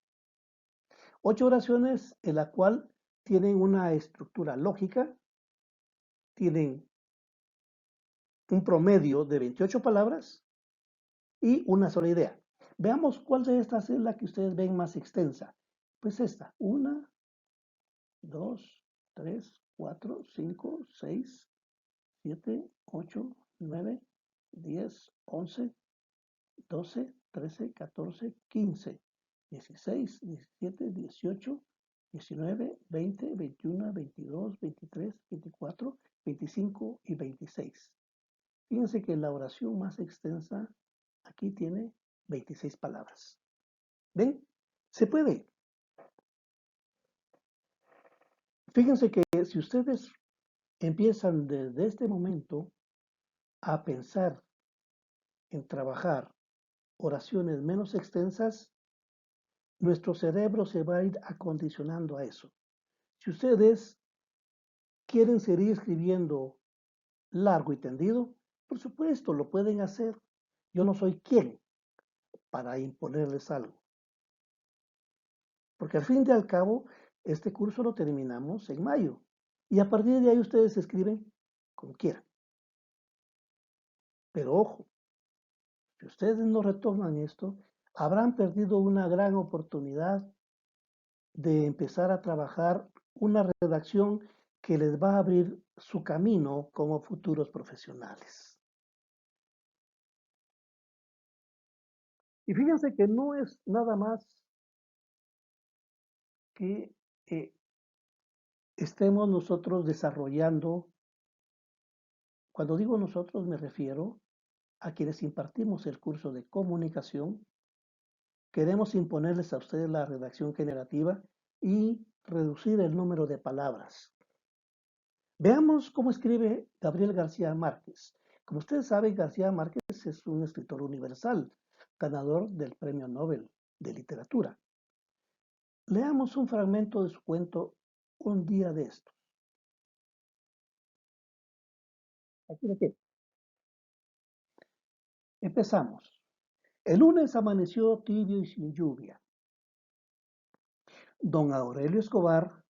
[SPEAKER 1] 8 oraciones en la cual tienen una estructura lógica, tienen un promedio de 28 palabras y una sola idea. Veamos cuál de estas es la que ustedes ven más extensa. Pues esta, 1, 2, 3, 4, 5, 6, 7, 8, 9, 10, 11, 12, 13, 14, 15, 16, 17, 18, 19, 20, 21, 22, 23, 24, 25 y 26. Fíjense que la oración más extensa aquí tiene 26 palabras. ¿Ven? Se puede. Fíjense que si ustedes empiezan desde este momento a pensar en trabajar oraciones menos extensas, nuestro cerebro se va a ir acondicionando a eso. Si ustedes quieren seguir escribiendo largo y tendido, por supuesto, lo pueden hacer. Yo no soy quien para imponerles algo. Porque al fin y al cabo, este curso lo terminamos en mayo. Y a partir de ahí ustedes escriben como quieran. Pero ojo, si ustedes no retoman esto, habrán perdido una gran oportunidad de empezar a trabajar una redacción que les va a abrir su camino como futuros profesionales. Y fíjense que no es nada más que estemos nosotros desarrollando, cuando digo nosotros me refiero a quienes impartimos el curso de comunicación, queremos imponerles a ustedes la redacción generativa y reducir el número de palabras. Veamos cómo escribe Gabriel García Márquez. Como ustedes saben, García Márquez es un escritor universal, ganador del Premio Nobel de Literatura. Leamos un fragmento de su cuento Un día de estos. Aquí lo tiene. Empezamos. El lunes amaneció tibio y sin lluvia. Don Aurelio Escobar,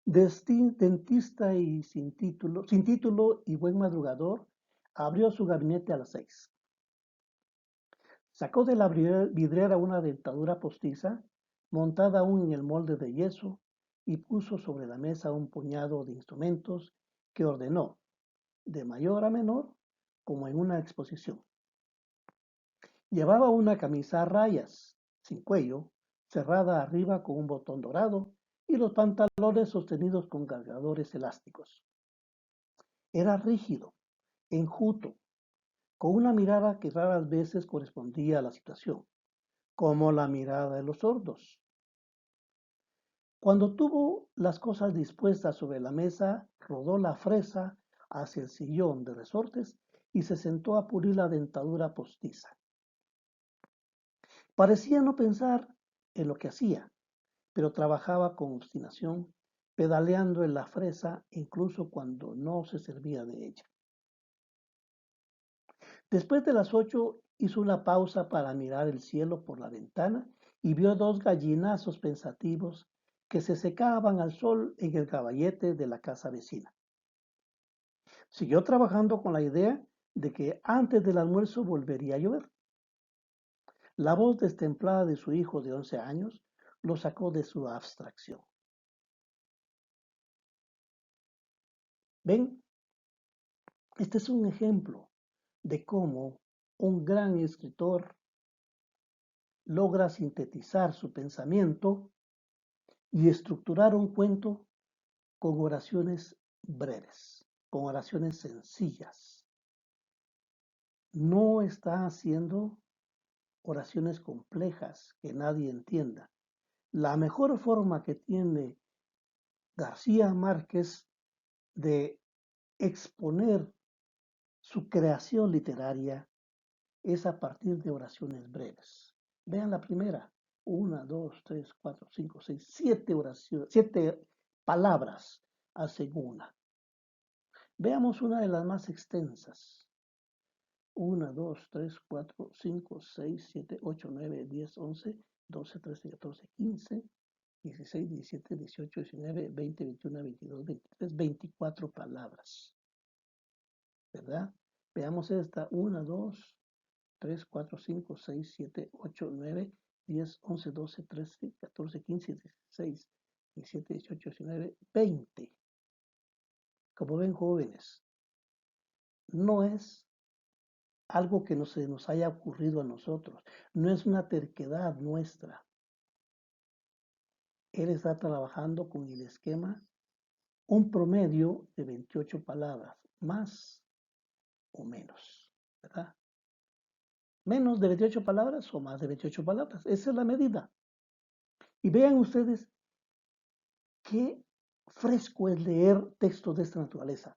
[SPEAKER 1] dentista y sin título y buen madrugador, abrió su gabinete a las 6. Sacó de la vidriera una dentadura postiza, montada aún en el molde de yeso, y puso sobre la mesa un puñado de instrumentos que ordenó, de mayor a menor, como en una exposición. Llevaba una camisa a rayas, sin cuello, cerrada arriba con un botón dorado, y los pantalones sostenidos con cargadores elásticos. Era rígido, enjuto, con una mirada que raras veces correspondía a la situación, como la mirada de los sordos. Cuando tuvo las cosas dispuestas sobre la mesa, rodó la fresa hacia el sillón de resortes y se sentó a pulir la dentadura postiza. Parecía no pensar en lo que hacía, pero trabajaba con obstinación, pedaleando en la fresa incluso cuando no se servía de ella. Después de las 8 hizo una pausa para mirar el cielo por la ventana y vio dos gallinazos pensativos que se secaban al sol en el caballete de la casa vecina. Siguió trabajando con la idea de que antes del almuerzo volvería a llover. La voz destemplada de su hijo de 11 años lo sacó de su abstracción. ¿Ven? Este es un ejemplo de cómo un gran escritor logra sintetizar su pensamiento y estructurar un cuento con oraciones breves, con oraciones sencillas. No está haciendo oraciones complejas que nadie entienda. La mejor forma que tiene García Márquez de exponer su creación literaria es a partir de oraciones breves. Vean la primera. 1, 2, 3, 4, 5, 6, 7 oraciones, 7 palabras hacen una. Veamos una de las más extensas. 1, 2, 3, 4, 5, 6, 7, 8, 9, 10, 11, 12, 13, 14, 15, 16, 17, 18, 19, 20, 21, 22, 23, 24 palabras. ¿Verdad? Veamos esta. 1, 2, 3, 4, 5, 6, 7, 8, 9, 10, 11, 12, 13, 14, 15, 16, 17, 18, 19, 20. Como ven, jóvenes, no es algo que no se nos haya ocurrido a nosotros, no es una terquedad nuestra. Él está trabajando con el esquema un promedio de 28 palabras, más o menos, ¿verdad? Menos de 28 palabras o más de 28 palabras, esa es la medida. Y vean ustedes qué fresco es leer textos de esta naturaleza.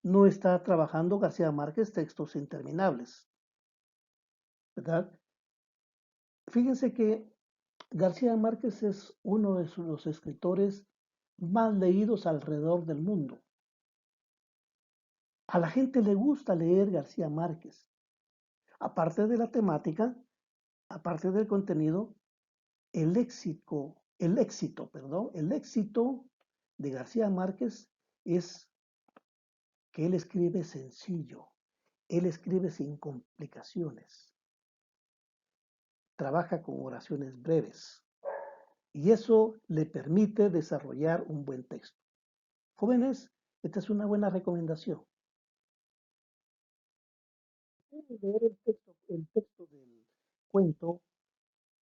[SPEAKER 1] No está trabajando García Márquez textos interminables, ¿verdad? Fíjense que García Márquez es uno de los escritores más leídos alrededor del mundo. A la gente le gusta leer García Márquez. Aparte de la temática, aparte del contenido, el éxito de García Márquez es que él escribe sencillo, él escribe sin complicaciones, trabaja con oraciones breves y eso le permite desarrollar un buen texto. Jóvenes, esta es una buena recomendación. Leer el texto del cuento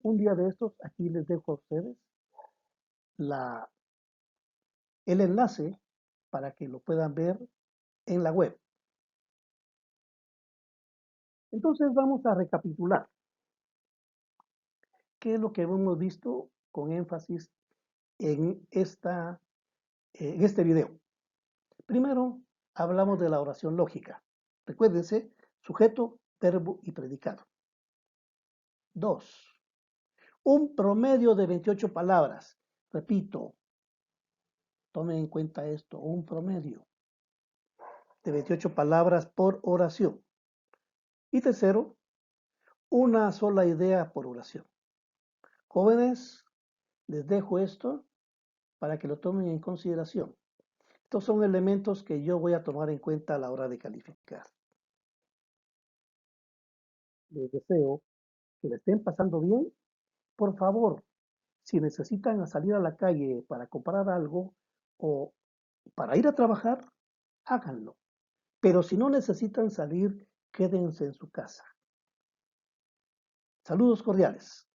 [SPEAKER 1] un día de estos, aquí les dejo a ustedes la, el enlace para que lo puedan ver en la web. Entonces vamos a recapitular qué es lo que hemos visto con énfasis en este video. Primero, hablamos de la oración lógica. Recuérdense, sujeto, verbo y predicado. 2. Un promedio de 28 palabras. Repito, tomen en cuenta esto, un promedio de 28 palabras por oración. Y tercero, una sola idea por oración. Jóvenes, les dejo esto para que lo tomen en consideración. Estos son elementos que yo voy a tomar en cuenta a la hora de calificar. Les deseo que le estén pasando bien. Por favor, si necesitan salir a la calle para comprar algo o para ir a trabajar, háganlo. Pero si no necesitan salir, quédense en su casa. Saludos cordiales.